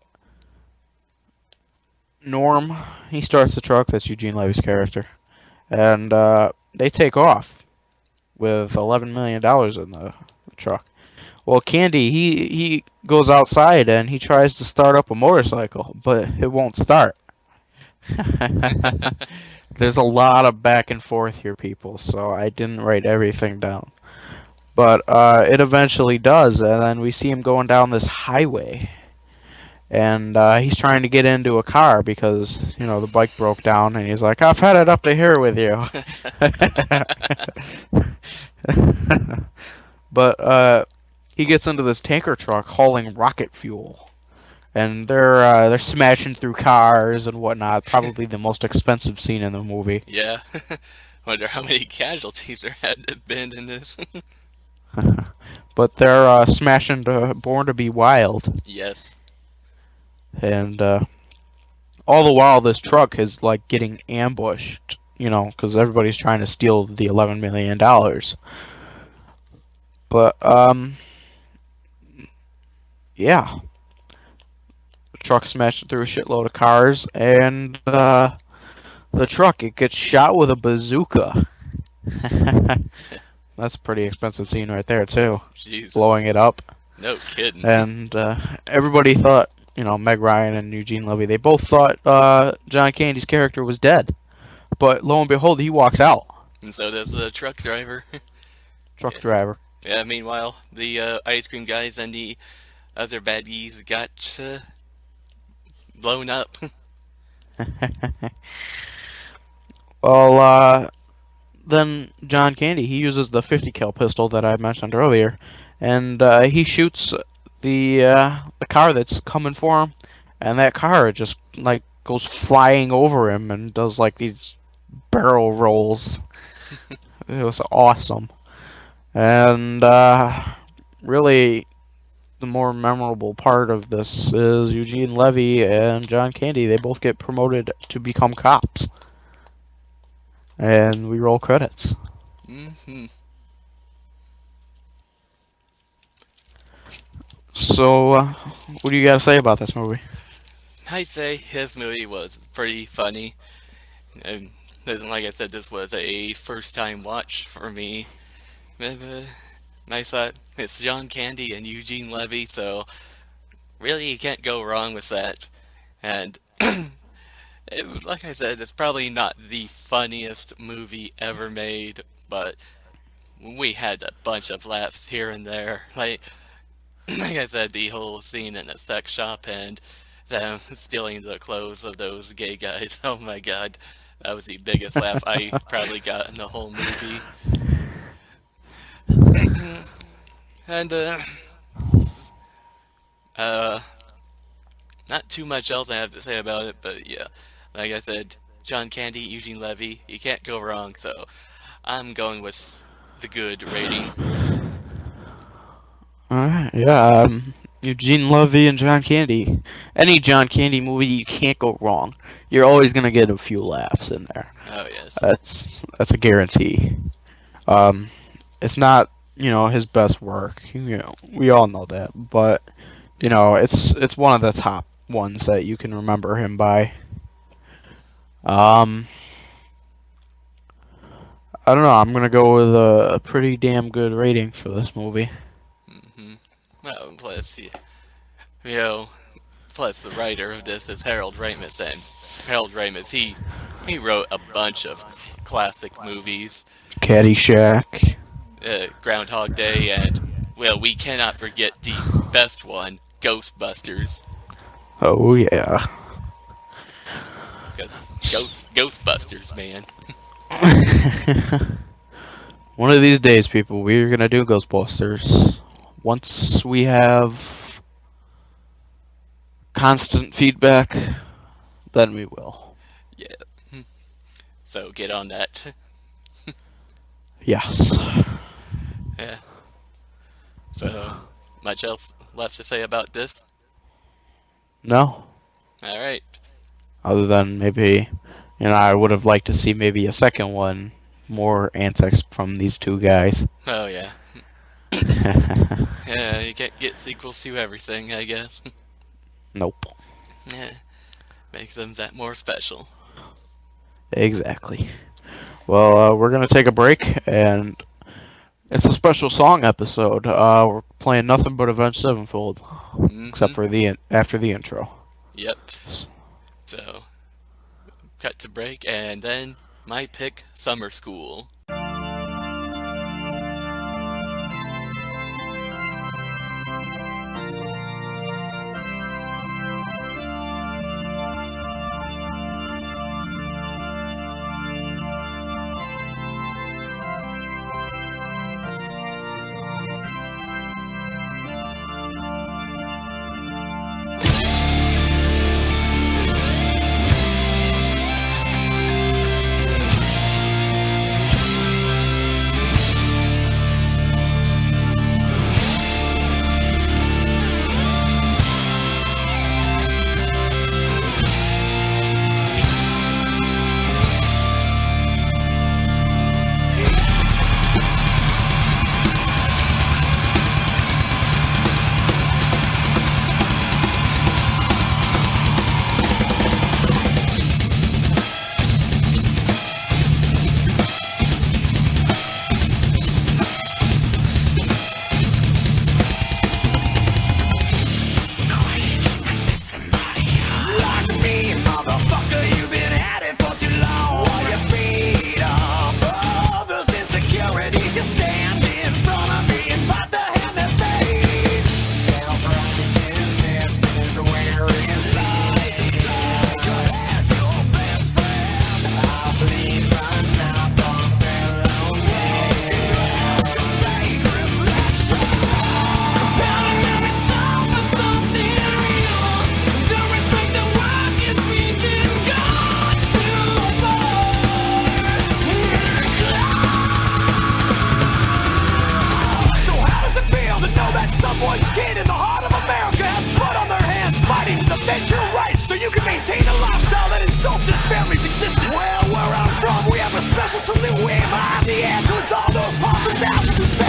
Norm, he starts the truck. That's Eugene Levy's character. And they take off with $11 million in the truck. Well, Candy, he goes outside and he tries to start up a motorcycle, but it won't start. There's a lot of back and forth here, people, so I didn't write everything down. But it eventually does, and then we see him going down this highway. And he's trying to get into a car because, you know, the bike broke down, and he's like, I've had it up to here with you. But he gets into this tanker truck hauling rocket fuel. And they're smashing through cars and whatnot. Probably the most expensive scene in the movie. Yeah. Wonder how many casualties there had been in this. But they're smashing Born to Be Wild. Yes. And all the while, this truck is like getting ambushed, you know, because everybody's trying to steal the $11 million. But yeah, the truck smashed through a shitload of cars, and the truck, it gets shot with a bazooka. That's a pretty expensive scene right there too. Jesus. Blowing it up. No kidding. And everybody thought, you know, Meg Ryan and Eugene Levy, they both thought John Candy's character was dead. But lo and behold, he walks out. And so does the truck driver. Truck driver. Yeah, meanwhile, the ice cream guys and the other baddies got blown up. Well, then John Candy, he uses the 50 cal pistol that I mentioned earlier, and he shoots the car that's coming for him, and that car just like goes flying over him and does like these barrel rolls. It was awesome. And really, the more memorable part of this is Eugene Levy and John Candy. They both get promoted to become cops. And we roll credits. Mm-hmm. So, what do you got to say about this movie? I'd say his movie was pretty funny. And like I said, this was a first-time watch for me. I thought it's John Candy and Eugene Levy, so really you can't go wrong with that. And like I said, it's probably not the funniest movie ever made, but we had a bunch of laughs here and there. Like I said, the whole scene in the sex shop and them stealing the clothes of those gay guys. Oh my god, that was the biggest laugh I probably got in the whole movie. And not too much else I have to say about it, but yeah, like I said, John Candy, Eugene Levy, you can't go wrong, so I'm going with the good rating. Alright, yeah, Eugene Levy and John Candy. Any John Candy movie, you can't go wrong. You're always gonna get a few laughs in there. Oh yes. That's a guarantee. It's not, his best work. We all know that, but it's one of the top ones that you can remember him by. I don't know. I'm gonna go with a pretty damn good rating for this movie. Well, plus, plus the writer of this is Harold Ramis, and Harold Ramis, he wrote a bunch of classic movies. Caddyshack. Groundhog Day, and, well, we cannot forget the best one, Ghostbusters. Oh, yeah. Because Ghostbusters, man. One of these days, people, we're gonna do Ghostbusters. Once we have constant feedback, then we will. Yeah. So get on that. Yes. Yeah. So, much else left to say about this? No. Alright. Other than maybe, I would have liked to see maybe a second one, more antics from these two guys. Oh, yeah. Yeah, you can't get sequels to everything, I guess. Nope. Yeah. Makes them that more special. Exactly. Well, we're gonna take a break, and it's a special song episode. We're playing nothing but Avenged Sevenfold, except for after the intro. Yep. So, cut to break, and then my pick, Summer School.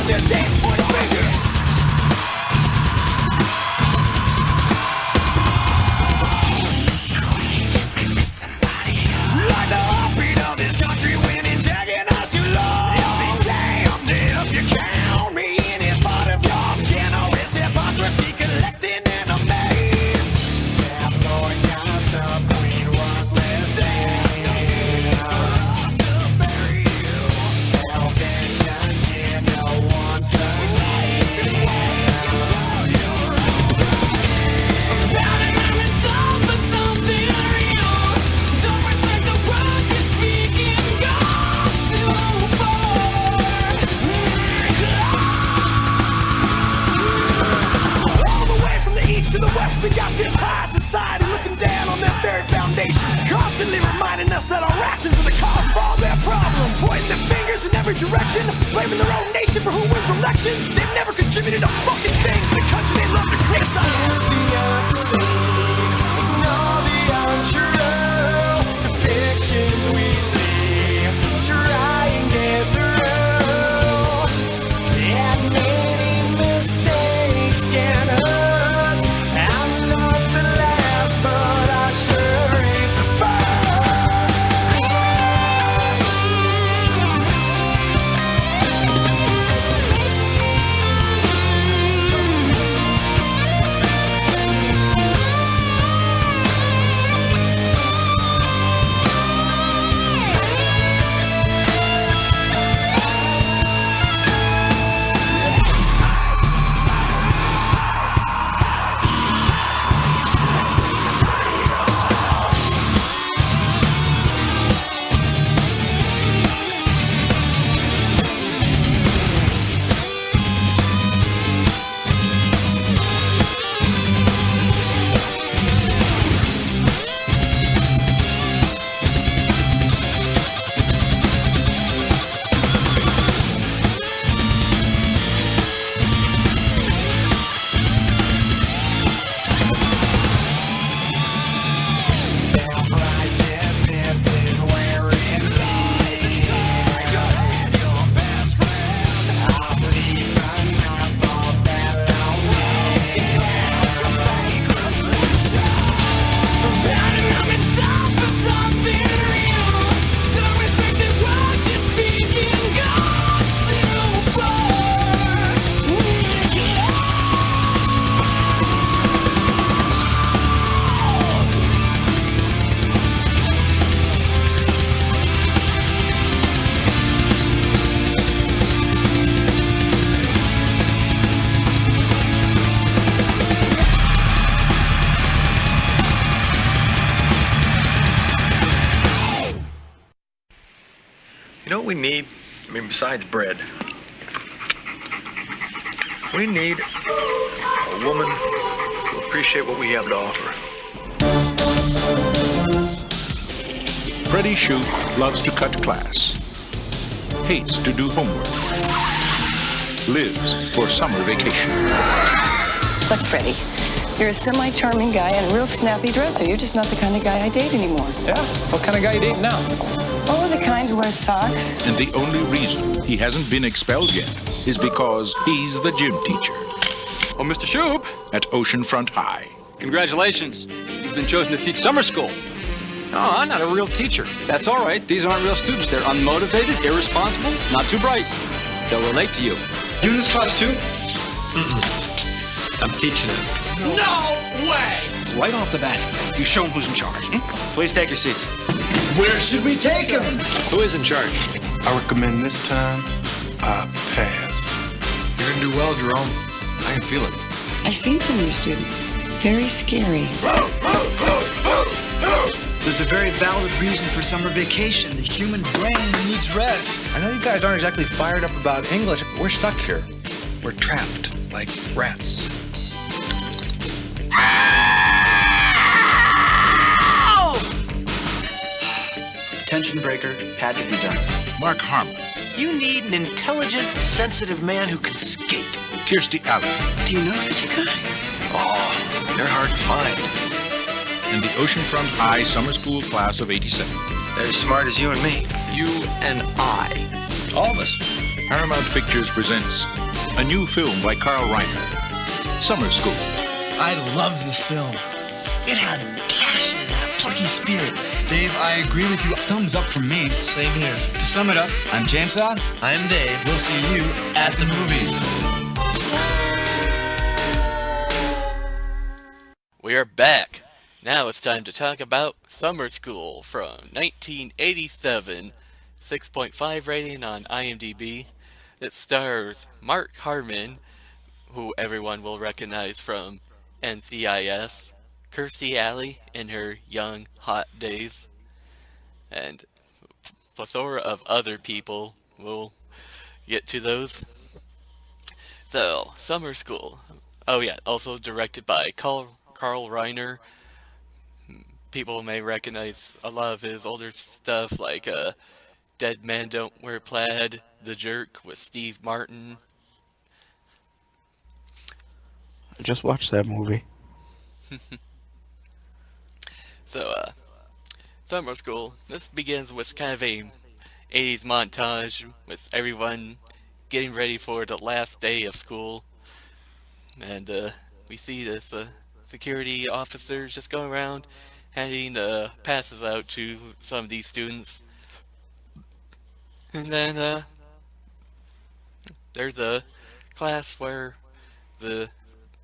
spend their days pointing fingers. Like the heartbeat of this country when it's taking us too long. I'll be damned if you count me in as part of your generous hypocrisy collecting enemies. Tabloid gossip, queen worthless days. Us to bury you. Selfish agenda wants to make this way until you're over. Found an I'm in some for something real. Don't respect the words you're speaking. Gone too far. All the way from the east to the west, we got this high society looking down on their very foundation, constantly reminding us that our actions are the cause of all their problems, pointing their fingers in every direction, blaming their own nation for who wins elections. They've never contributed a fucking thing to the country they love to criticize. The unseen, ignore the untrue depictions we see. Try and get through. And many mistakes can hurt. I'm not the last, but I sure ain't the You know what we need? I mean, besides bread. We need a woman who appreciates what we have to offer. Freddie Shoop loves to cut class, hates to do homework, lives for summer vacation. Look, Freddie, you're a semi-charming guy and a real snappy dresser. You're just not the kind of guy I date anymore. Yeah? What kind of guy you dating now? Oh, the kind who wears socks. And the only reason he hasn't been expelled yet is because he's the gym teacher. Oh, Mr. Shoop. At Oceanfront High. Congratulations. You've been chosen to teach summer school. No, I'm not a real teacher. That's all right. These aren't real students. They're unmotivated, irresponsible, not too bright. They'll relate to you. You in this class too? I'm teaching it. No way! Right off the bat, you show them who's in charge. Please take your seats. Where should we take him? Who is in charge? I recommend this time I pass. You're gonna do well, Jerome. I can feel it. I've seen some of your students. Very scary. There's a very valid reason for summer vacation. The human brain needs rest. I know you guys aren't exactly fired up about English, but we're stuck here. We're trapped like rats. Tension breaker had to be done. Mark Harmon. You need an intelligent, sensitive man who can skate. Kirstie Alley. Do you know such a guy? Oh, they're hard to find. And the Oceanfront High Summer School class of '87. They're as smart as you and me. You and I. All of us. Paramount Pictures presents a new film by Carl Reiner, Summer School. I love this film. It had passion and a plucky spirit. Dave, I agree with you. Thumbs up from me. Same here. To sum it up, I'm Chainsaw. I'm Dave. We'll see you at the movies. We are back. Now it's time to talk about Summer School from 1987. 6.5 rating on IMDb. It stars Mark Harmon, who everyone will recognize from NCIS, Kirstie Alley in her young, hot days, and plethora of other people. We'll get to those. So, Summer School. Oh yeah, also directed by Carl Reiner. People may recognize a lot of his older stuff, like Dead Men Don't Wear Plaid, The Jerk with Steve Martin. I just watched that movie. So, Summer School. This begins with kind of a 80s montage with everyone getting ready for the last day of school. And we see this security officers just going around handing passes out to some of these students. And then there's a class where the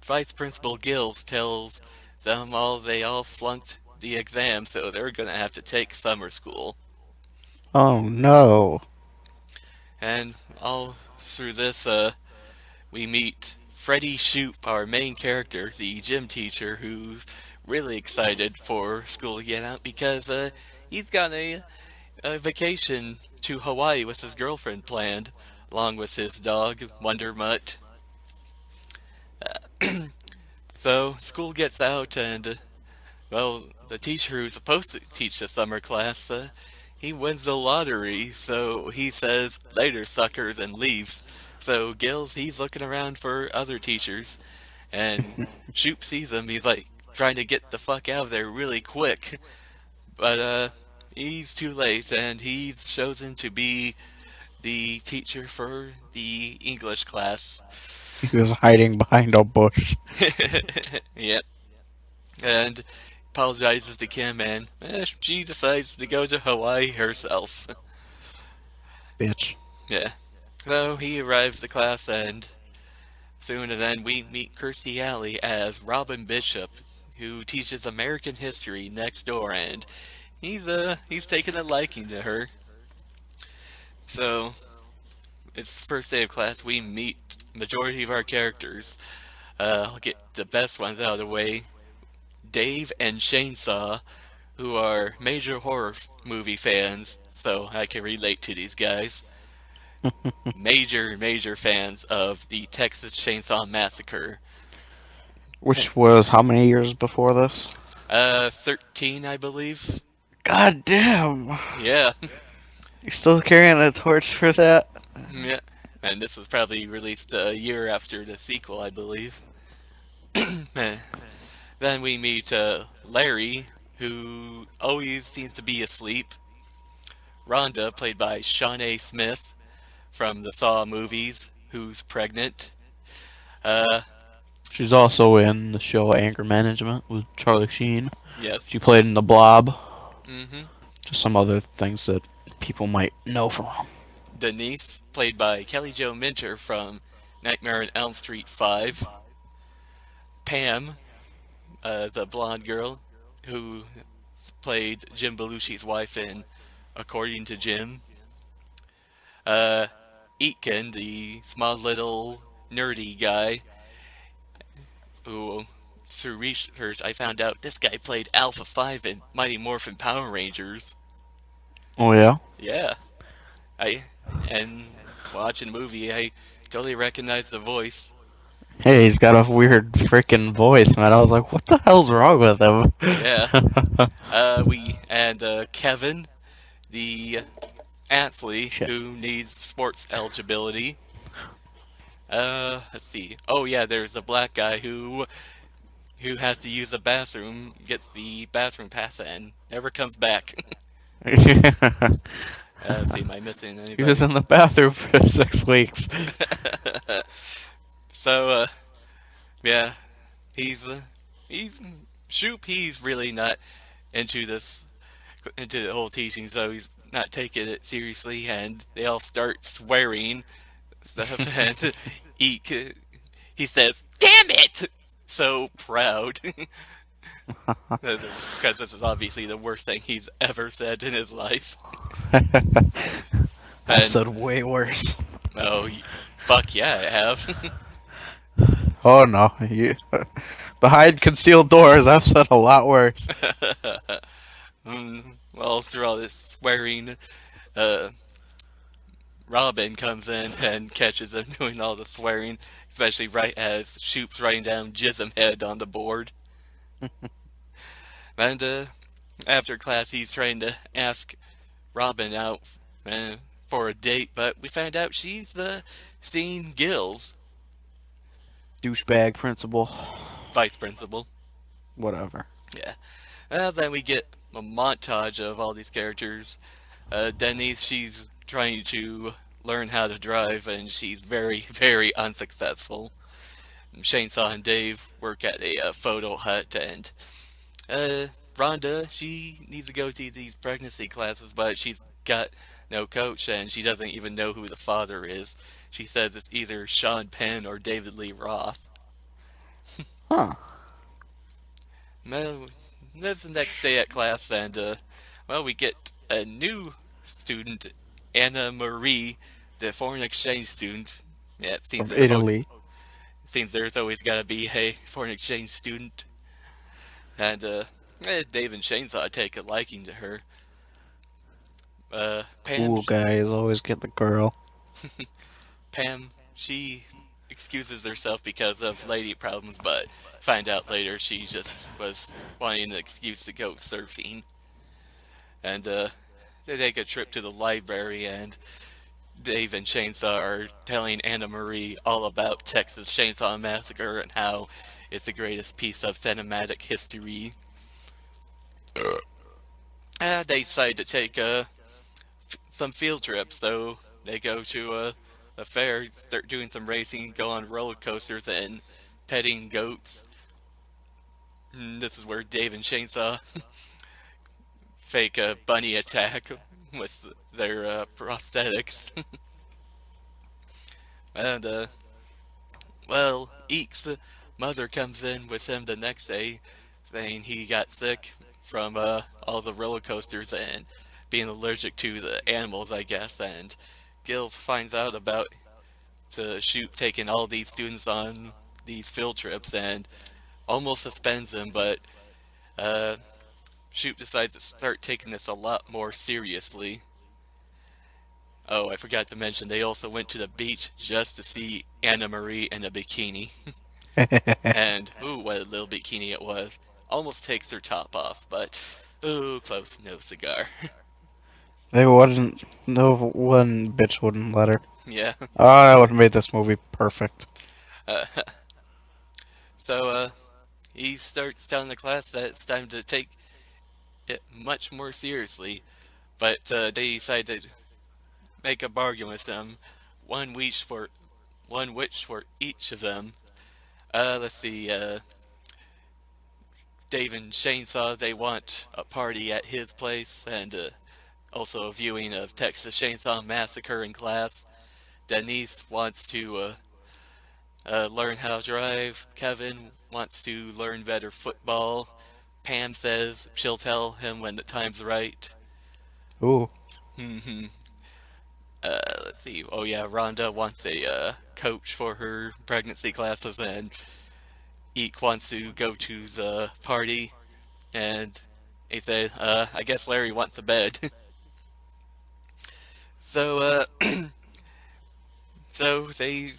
Vice Principal Gills tells them they all flunked the exam, so they're gonna have to take summer school. Oh no. And all through this, we meet Freddie Shoop, our main character, the gym teacher, who's really excited for school to get out because he's got a vacation to Hawaii with his girlfriend planned, along with his dog, Wonder Mutt. So, school gets out and, well, the teacher who's supposed to teach the summer class, he wins the lottery, so he says, "Later, suckers," and leaves. So Gills, he's looking around for other teachers, and Shoop sees him, he's like, trying to get the fuck out of there really quick. But, he's too late, and he's chosen to be the teacher for the English class. He was hiding behind a bush. Yep. And apologizes to Kim, and she decides to go to Hawaii herself. Bitch. Yeah. So he arrives at the class, and soon and then we meet Kirstie Alley as Robin Bishop, who teaches American history next door, and he's taken a liking to her. So it's first day of class. We meet majority of our characters. I'll get the best ones out of the way. Dave and Chainsaw, who are major horror movie fans, so I can relate to these guys. Major fans of the Texas Chainsaw Massacre. Which was how many years before this? 13, I believe. God damn. Yeah. You still carrying a torch for that? Yeah. And this was probably released a year after the sequel, I believe. Then we meet Larry, who always seems to be asleep. Rhonda, played by Shawnee Smith from the Saw movies, who's pregnant. She's also in the show Anger Management with Charlie Sheen. Yes. She played in The Blob. Mm-hmm. Just some other things that people might know from her. Denise, played by Kelly Jo Minter from Nightmare on Elm Street 5. Pam, the blonde girl who played Jim Belushi's wife in According to Jim. Eatkin, the small little nerdy guy, who through research I found out this guy played Alpha 5 in Mighty Morphin Power Rangers. Oh yeah? Yeah. And watching the movie, I totally recognized the voice. Hey, he's got a weird freaking voice, man. I was like, what the hell's wrong with him? Yeah. Kevin, the athlete who needs sports eligibility. Let's see. Oh yeah, there's a black guy who has to use the bathroom, gets the bathroom pass, and never comes back. Let's see, am I missing anybody? He was in the bathroom for 6 weeks. So, yeah, he's Shoop. He's really not into the whole teaching, so he's not taking it seriously, and they all start swearing stuff, and he says, "Damn it!" So proud. Because this is obviously the worst thing he's ever said in his life. I've said way worse. Oh, fuck yeah, I have. Oh no, behind concealed doors, I've said a lot worse. Well, through all this swearing, Robin comes in and catches them doing all the swearing, especially right as Shoop's writing down Jism Head on the board. And after class, he's trying to ask Robin out for a date, but we find out she's seeing Gills. Douchebag principal. Vice principal. Whatever. Yeah. Then we get a montage of all these characters. Denise, she's trying to learn how to drive, and she's very, very unsuccessful. Chainsaw and Dave work at a photo hut, and Rhonda, she needs to go to these pregnancy classes, but she's got no coach, and she doesn't even know who the father is. She says it's either Sean Penn or David Lee Roth. Huh. Well, that's the next day at class, and, well, we get a new student, Anna Marie, the foreign exchange student. Yeah, it seems From Italy. Seems there's always gotta be a foreign exchange student. And, Dave and Chainsaw take a liking to her. Pam... Cool guys always get the girl. Pam, she excuses herself because of lady problems, but find out later she just was wanting an excuse to go surfing. And, they take a trip to the library, and Dave and Chainsaw are telling Anna Marie all about Texas Chainsaw Massacre and how it's the greatest piece of cinematic history. They decide to take some field trips, so they go to a fair, start doing some racing, go on roller coasters, and petting goats. This is where Dave and Chainsaw fake a bunny attack with their prosthetics. And, well, Eek's mother comes in with him the next day, saying he got sick from all the roller coasters and being allergic to the animals, I guess. And Gills finds out about Shoop taking all these students on these field trips and almost suspends him, but Shoop decides to start taking this a lot more seriously. Oh, I forgot to mention, they also went to the beach just to see Anna Marie in a bikini. And, ooh, what a little bikini it was. Almost takes her top off, but, ooh, close, no cigar. No one bitch wouldn't let her. Yeah. Oh, I would have made this movie perfect. So, he starts telling the class that it's time to take it much more seriously, but they decide to make a bargain with them, one wish for each of them. Let's see, Dave and Chainsaw, they want a party at his place, and also a viewing of Texas Chainsaw Massacre in class. Denise wants to learn how to drive. Kevin wants to learn better football. Pam says she'll tell him when the time's right. Ooh. Let's see. Oh yeah, Rhonda wants a coach for her pregnancy classes, and Eek wants to go to the party, and they say, I guess Larry wants a bed. So, so they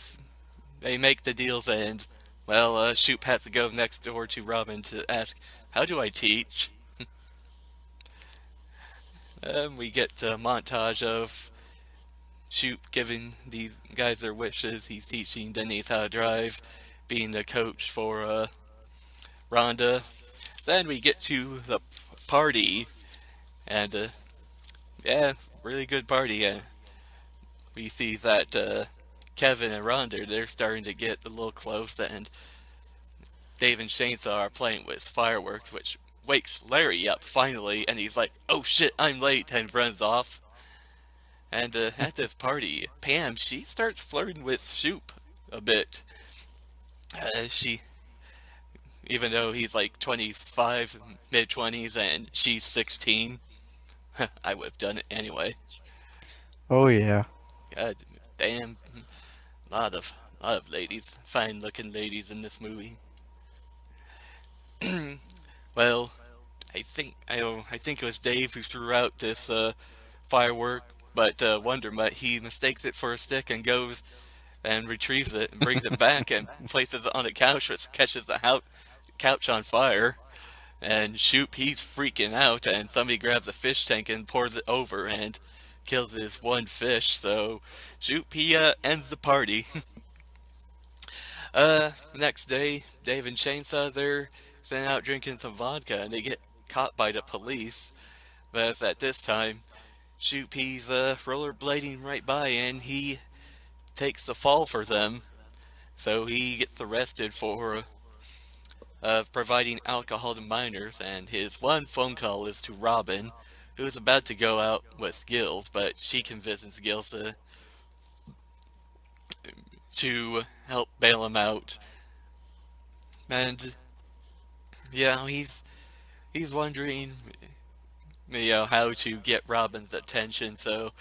make the deals, and, well, Shoop has to go next door to Robin to ask, how do I teach? We get a montage of Shoop giving these guys their wishes. He's teaching Denise how to drive, being the coach for Rhonda. Then we get to the party, and yeah, really good party. We see that Kevin and Rhonda, they're starting to get a little close, and Dave and Chainsaw are playing with fireworks, which wakes Larry up finally, and he's like, "Oh shit, I'm late," and runs off. And at this party, Pam, she starts flirting with Shoop a bit. She, even though he's like 25, mid-20s, and she's 16, I would have done it anyway. Oh yeah. God damn, lot of ladies, fine-looking ladies in this movie. Well, I think it was Dave who threw out this firework, but Wonder Mutt, he mistakes it for a stick and goes and retrieves it and brings it back and places it on the couch, which catches the couch on fire. And Shoop, he's freaking out, and somebody grabs a fish tank and pours it over and kills his one fish. So Shoop, he ends the party. Next day, Dave and Chainsaw, they're sitting out drinking some vodka, and they get caught by the police. But at this time, Shoop, he's rollerblading right by, and he takes the fall for them. So he gets arrested for providing alcohol to minors, and his one phone call is to Robin, who's about to go out with Gills, but she convinces Gills to help bail him out. And yeah, he's wondering, how to get Robin's attention, so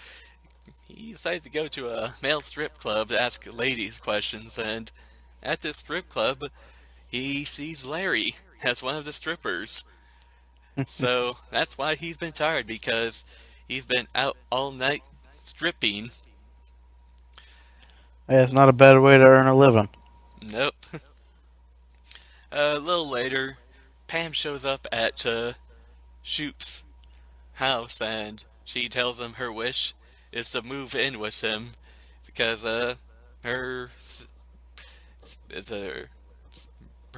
he decides to go to a male strip club to ask ladies questions, and at this strip club, he sees Larry as one of the strippers. So that's why he's been tired, because he's been out all night stripping. Yeah, it's not a bad way to earn a living. Nope. A little later, Pam shows up at Shoop's house, and she tells him her wish is to move in with him because her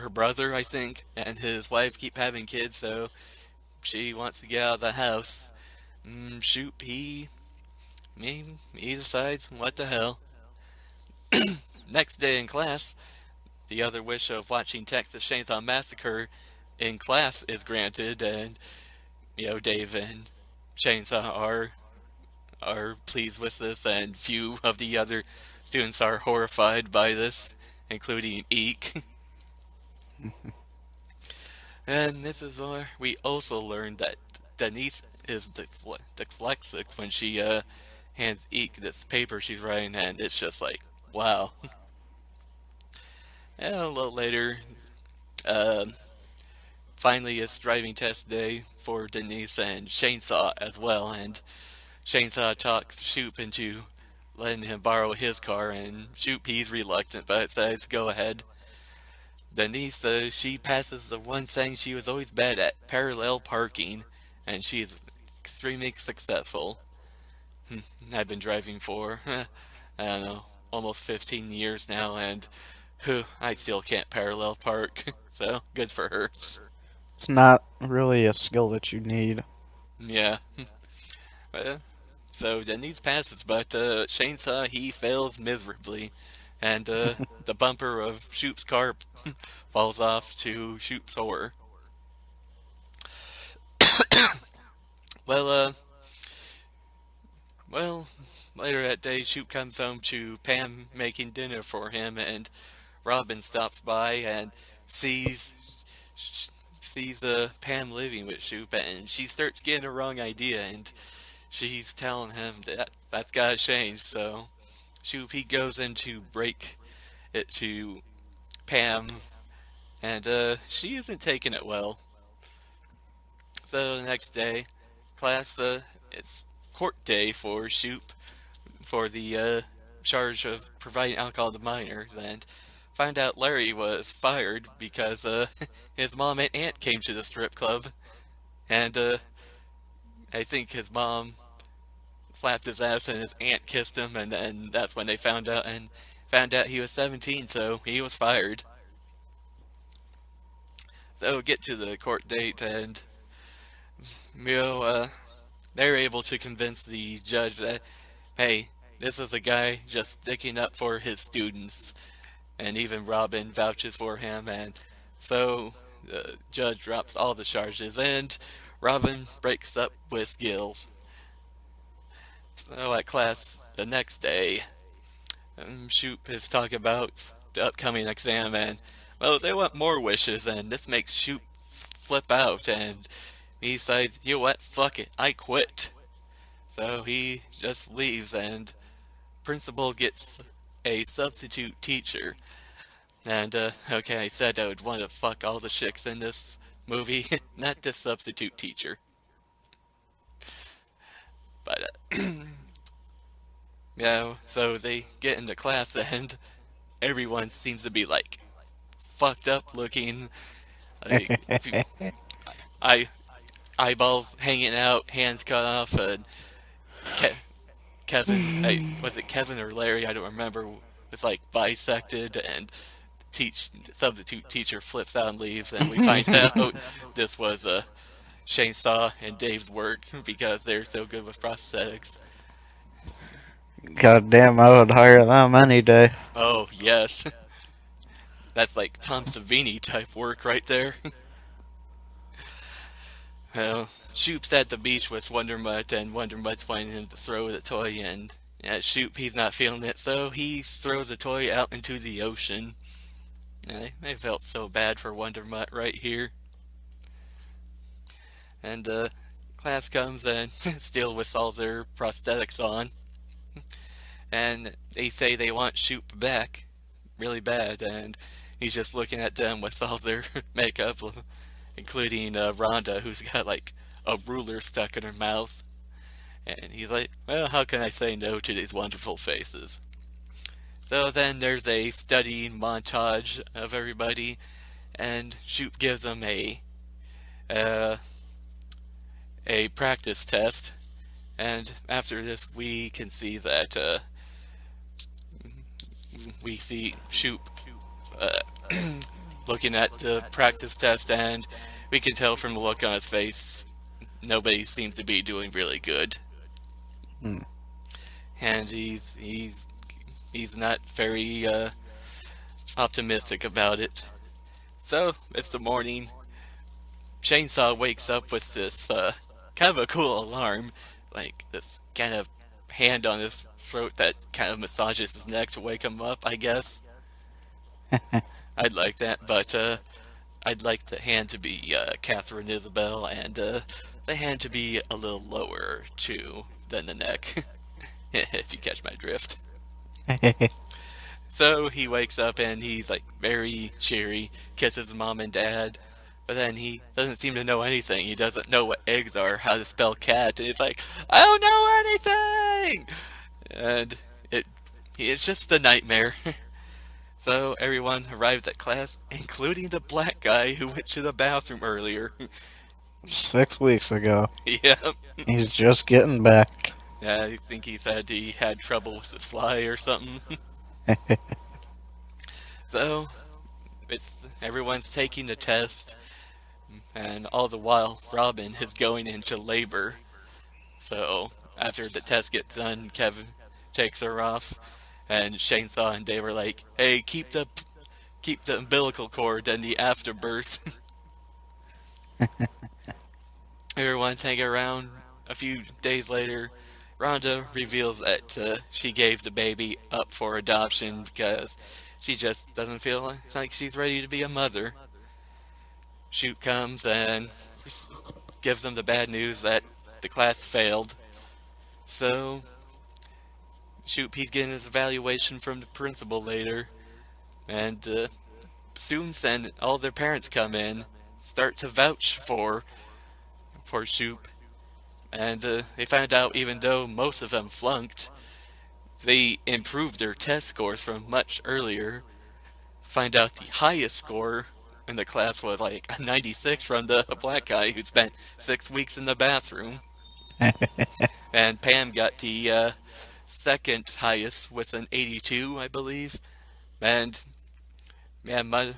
brother, I think, and his wife keep having kids, so she wants to get out of the house. Shoop, he decides, what the hell. Next day in class, the other wish of watching Texas Chainsaw Massacre in class is granted, and Dave and Chainsaw are pleased with this, and few of the other students are horrified by this, including Eek. And this is where we also learned that Denise is dyslexic when she hands Eek this paper she's writing, and it's just like, wow. And a little later, finally it's driving test day for Denise and Chainsaw as well, and Chainsaw talks Shoop into letting him borrow his car, and Shoop, he's reluctant, but says go ahead. Denise, she passes the one thing she was always bad at, parallel parking, and she is extremely successful. I've been driving for, I don't know, almost 15 years now, and I still can't parallel park, so good for her. It's not really a skill that you need. Yeah. So Denise passes, but Chainsaw, he fails miserably, and the bumper of Shoop's car falls off to Shoop's horror. Well, later that day, Shoop comes home to Pam making dinner for him, and Robin stops by and sees Pam living with Shoop, and she starts getting the wrong idea, and she's telling him that's gotta change. So Shoop, he goes in to break it to Pam, and she isn't taking it well. So the next day, class, it's court day for Shoop for the charge of providing alcohol to minors, and find out Larry was fired because his mom and aunt came to the strip club, and I think his mom slapped his ass and his aunt kissed him, and then that's when they found out he was 17, so he was fired. So get to the court date, and they're able to convince the judge that, hey, this is a guy just sticking up for his students, and even Robin vouches for him, and so the judge drops all the charges, and Robin breaks up with Gil. So at class the next day, Shoop is talking about the upcoming exam, and well, they want more wishes, and this makes Shoop flip out, and he decides, you know what, fuck it, I quit. So he just leaves, and principal gets a substitute teacher. And, okay, I said I would want to fuck all the chicks in this movie, not this substitute teacher. But, yeah, so they get into class, and everyone seems to be, like, fucked up looking. Like, eyeballs hanging out, hands cut off, and Kevin, was it Kevin or Larry? I don't remember. It's like bisected, and substitute teacher flips out and leaves, and we find out this was Chainsaw and Dave's work because they're so good with prosthetics. God damn, I would hire them any day. Oh, yes. That's like Tom Savini type work right there. Well, Shoop's at the beach with Wondermutt, and Wondermutt's wanting him to throw the toy, and Shoop, he's not feeling it, so he throws the toy out into the ocean. I felt so bad for Wondermutt right here. And class comes and still with all their prosthetics on. And they say they want Shoop back really bad, and he's just looking at them with all their makeup, including Rhonda, who's got like a ruler stuck in her mouth. And he's like, well, how can I say no to these wonderful faces? So then there's a studying montage of everybody, and Shoop gives them a practice test. And after this, we can see that we see Shoop looking at the practice test, and we can tell from the look on his face, nobody seems to be doing really good. And he's not very optimistic about it. So it's the morning. Chainsaw wakes up with this kind of a cool alarm, like this kind of hand on his throat that kind of massages his neck to wake him up, I guess. I'd like that, but I'd like the hand to be Catherine Isabel, and the hand to be a little lower, too, than the neck, if you catch my drift. So he wakes up, and he's, like, very cheery, kisses his mom and dad, but then he doesn't seem to know anything. He doesn't know what eggs are, how to spell cat, and he's like, I don't know anything! And it's just a nightmare. So everyone arrives at class, including the black guy who went to the bathroom earlier. 6 weeks ago. Yeah. He's just getting back. Yeah, I think he said he had trouble with the fly or something. So, everyone's taking the test, and all the while, Robin is going into labor. So, after the test gets done, Kevin takes her off, and Chainsaw and Dave are like, hey, keep the umbilical cord and the afterbirth. Everyone's hanging around. A few days later, Rhonda reveals that she gave the baby up for adoption because she just doesn't feel like she's ready to be a mother. Shoot comes and gives them the bad news that the class failed. So, Shoot, he's getting his evaluation from the principal later, and students and all their parents come in, start to vouch for Shoop, and they find out even though most of them flunked, they improved their test scores from much earlier. Find out the highest score in the class was like a 96 from the black guy who spent 6 weeks in the bathroom. And Pam got the second highest with an 82, I believe. And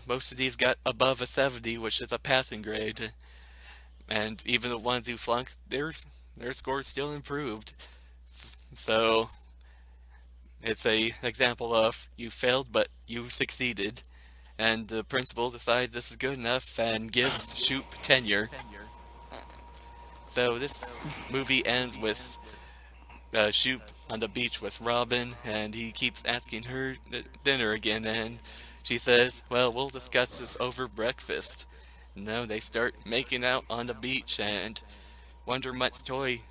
most of these got above a 70, which is a passing grade. And even the ones who flunked, their score still improved. So it's a example of you failed but you succeeded, and the principal decides this is good enough and gives Shoop tenure. So this movie ends with Shoop on the beach with Robin, and he keeps asking her dinner again, and she says, well, we'll discuss this over breakfast. No, they start making out on the beach, and Wonder Mutt's toy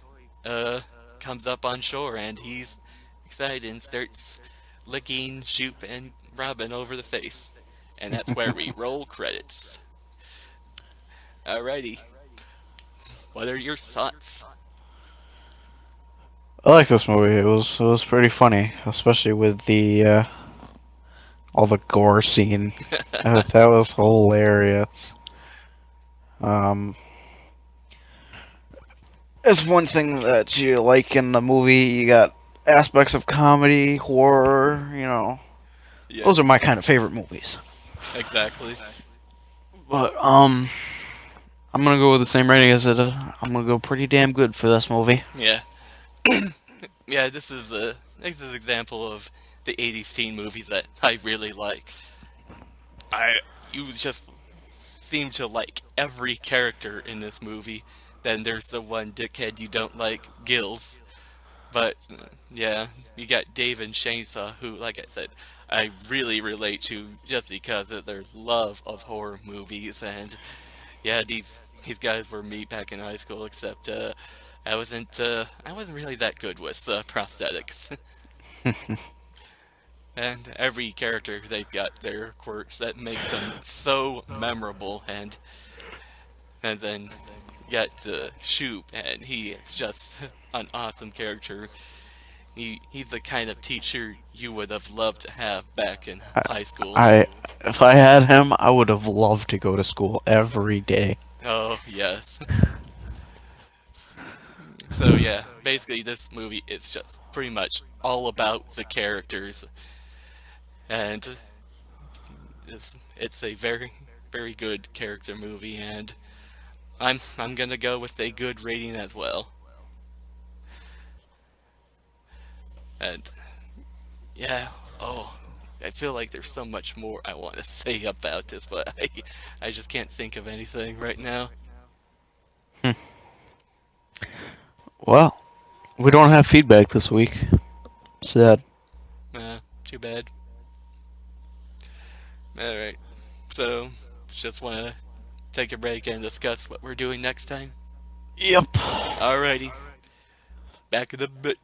comes up on shore, and he's excited and starts licking Shoop and Robin over the face. And that's where we roll credits. Alrighty. What are your thoughts? I like this movie. It was pretty funny, especially with the all the gore scene. That was hilarious. It's one thing that you like in the movie. You got aspects of comedy, horror. Yeah. Those are my kind of favorite movies. Exactly. But I'm gonna go with the same rating as it. I'm gonna go pretty damn good for this movie. Yeah. Yeah, this is an example of the 80s teen movies that I really like. You just seem to like every character in this movie. Then there's the one dickhead you don't like, Gills. But, yeah, you got Dave and Chainsaw, who, like I said, I really relate to just because of their love of horror movies. And, yeah, these guys were me back in high school, except I wasn't really that good with prosthetics. And every character, they've got their quirks that makes them so memorable. And then you got Shoop, and he is just an awesome character. He's the kind of teacher you would have loved to have back in high school. If I had him, I would have loved to go to school every day. Oh, yes. So yeah, basically this movie is just pretty much all about the characters. And it's a very, very good character movie, and I'm gonna go with a good rating as well. And yeah, I feel like there's so much more I want to say about this, but I just can't think of anything right now. Well, we don't have feedback this week. Sad. Too bad. Alright, so just want to take a break and discuss what we're doing next time? Yep. Alrighty. Back in a bit.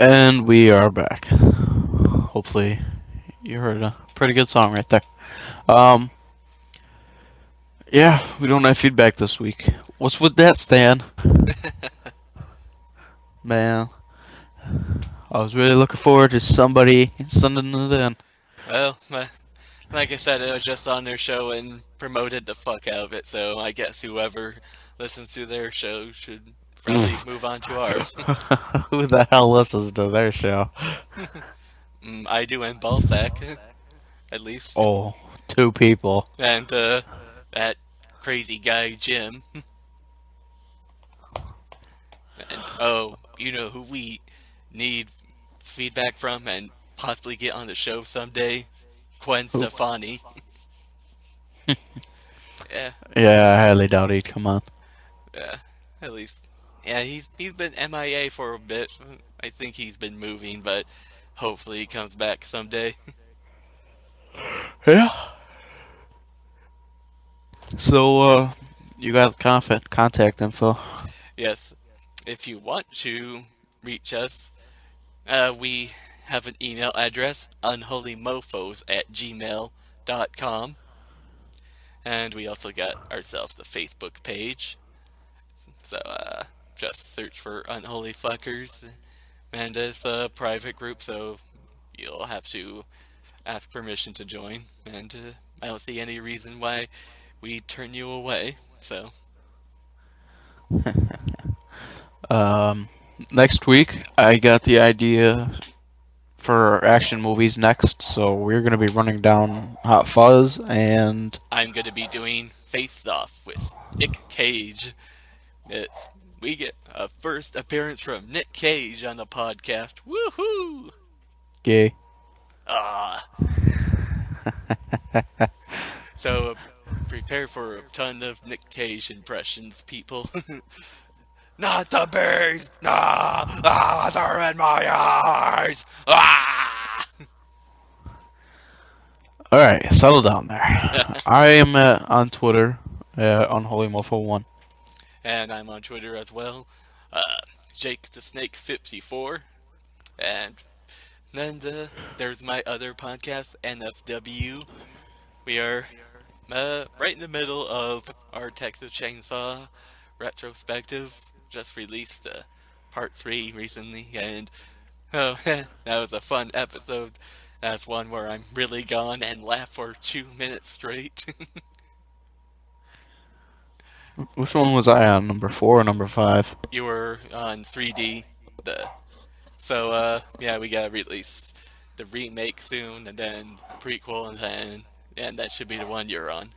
And we are back. Hopefully, you heard a pretty good song right there. Yeah, we don't have feedback this week. What's with that, Stan? Man, I was really looking forward to somebody sending it in. Well, like I said, it was just on their show and promoted the fuck out of it, so I guess whoever listens to their show should probably move on to ours. Who the hell listens to their show? I do, and Ballsack, at least. Oh, 2 people. And that crazy guy Jim. And oh, you know who we need feedback from and possibly get on the show someday? Gwen Stefani. Yeah. Yeah, I highly doubt he'd come on. Yeah, at least. Yeah, he's been MIA for a bit. I think he's been moving, but hopefully he comes back someday. Yeah. So, you got the contact info. Yes. If you want to reach us, we have an email address, unholymofos@gmail.com. And we also got ourselves a Facebook page. So, just search for Unholy Fuckers. And it's a private group, so you'll have to ask permission to join. And I don't see any reason why we turn you away, so. Next week, I got the idea for action movies next, so we're going to be running down Hot Fuzz, and I'm going to be doing Face Off with Nick Cage. We get a first appearance from Nick Cage on the podcast. Woohoo! gay. So, prepare for a ton of Nick Cage impressions, people. Not the bees! Ah! They're in my eyes! Ah! Alright, settle down there. I am on Twitter, UnholyMofo1. And I'm on Twitter as well, Jake the Snake 54. And then there's my other podcast, NFW. We are right in the middle of our Texas Chainsaw retrospective. Just released part 3 recently, and oh, that was a fun episode. That's one where I'm really gone and laugh for 2 minutes straight. Which one was I on? Number 4 or number 5? You were on 3D. So yeah, we gotta release the remake soon, and then prequel, and that should be the one you're on.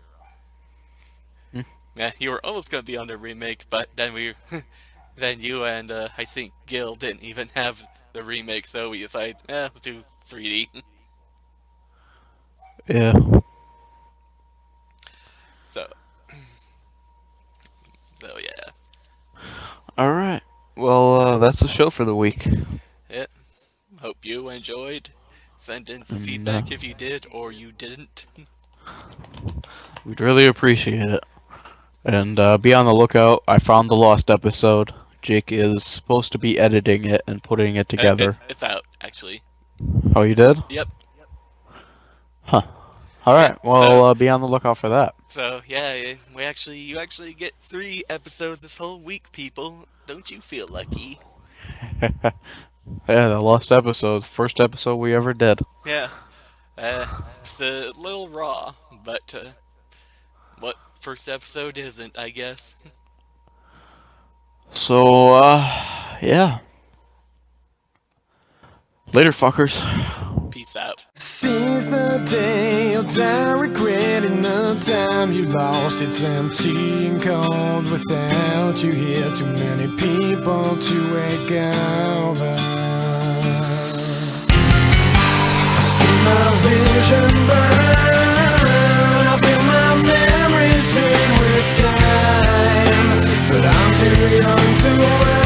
Yeah, you were almost gonna be on the remake, but then then you and I think Gil didn't even have the remake, so we decided, let's do 3D. Yeah. So yeah. Alright. Well, that's the show for the week. Yeah. Hope you enjoyed. Send in some feedback if you did or you didn't. We'd really appreciate it. And be on the lookout. I found the lost episode. Jake is supposed to be editing it and putting it together. It's out, actually. Oh, you did? Yep. Huh. Alright, Yeah, well, be on the lookout for that. So, yeah, you actually get 3 episodes this whole week, people. Don't you feel lucky? Yeah, the lost episode. First episode we ever did. Yeah. It's a little raw, but what first episode isn't, I guess. So, yeah. Later, fuckers. Peace out. Since the day you'll die regretting the time you lost, it's empty and cold without you here. Too many people to wake over. I see my vision burn. I feel my memories fade with time, but I'm too young to worry.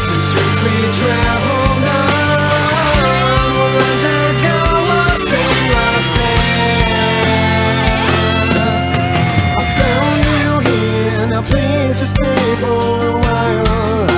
The streets we travel on will undergo a sunrise past. I found you here, now please just stay for a while.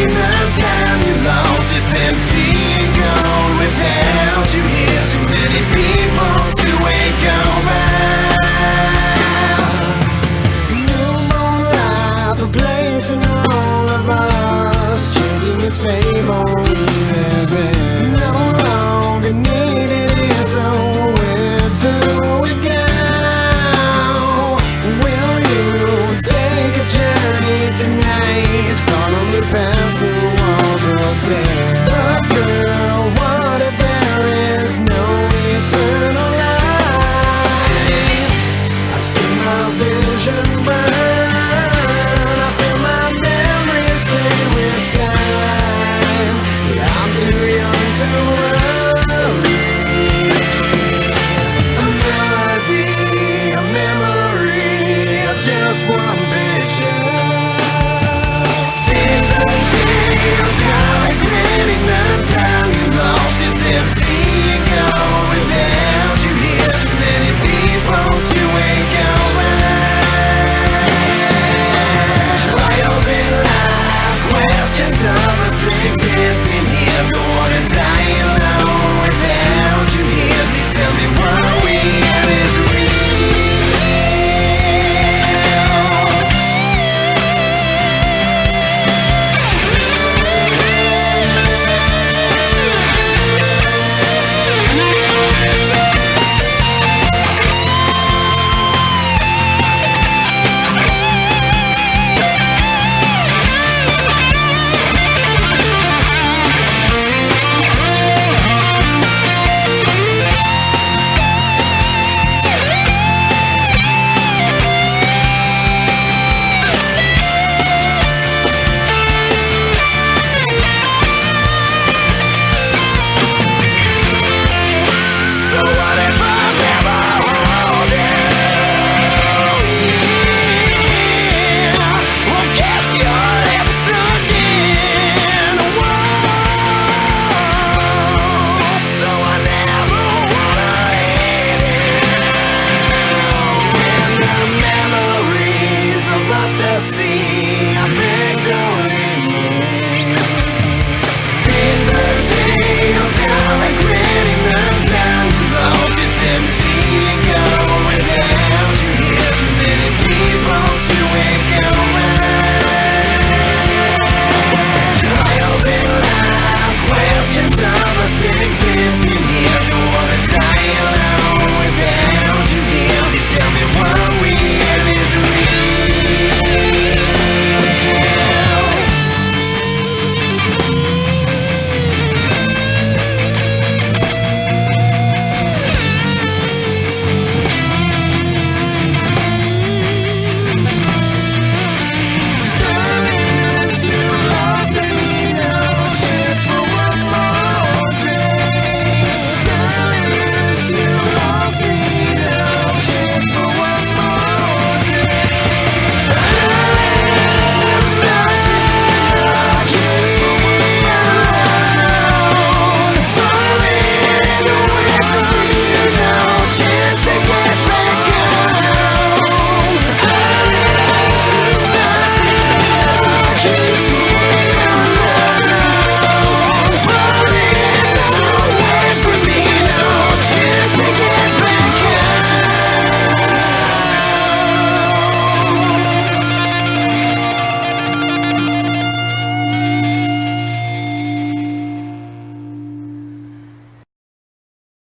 in the time you lost, it's empty and gone without you here. So many people to wake around. No more life, a place in all of us, changing its fame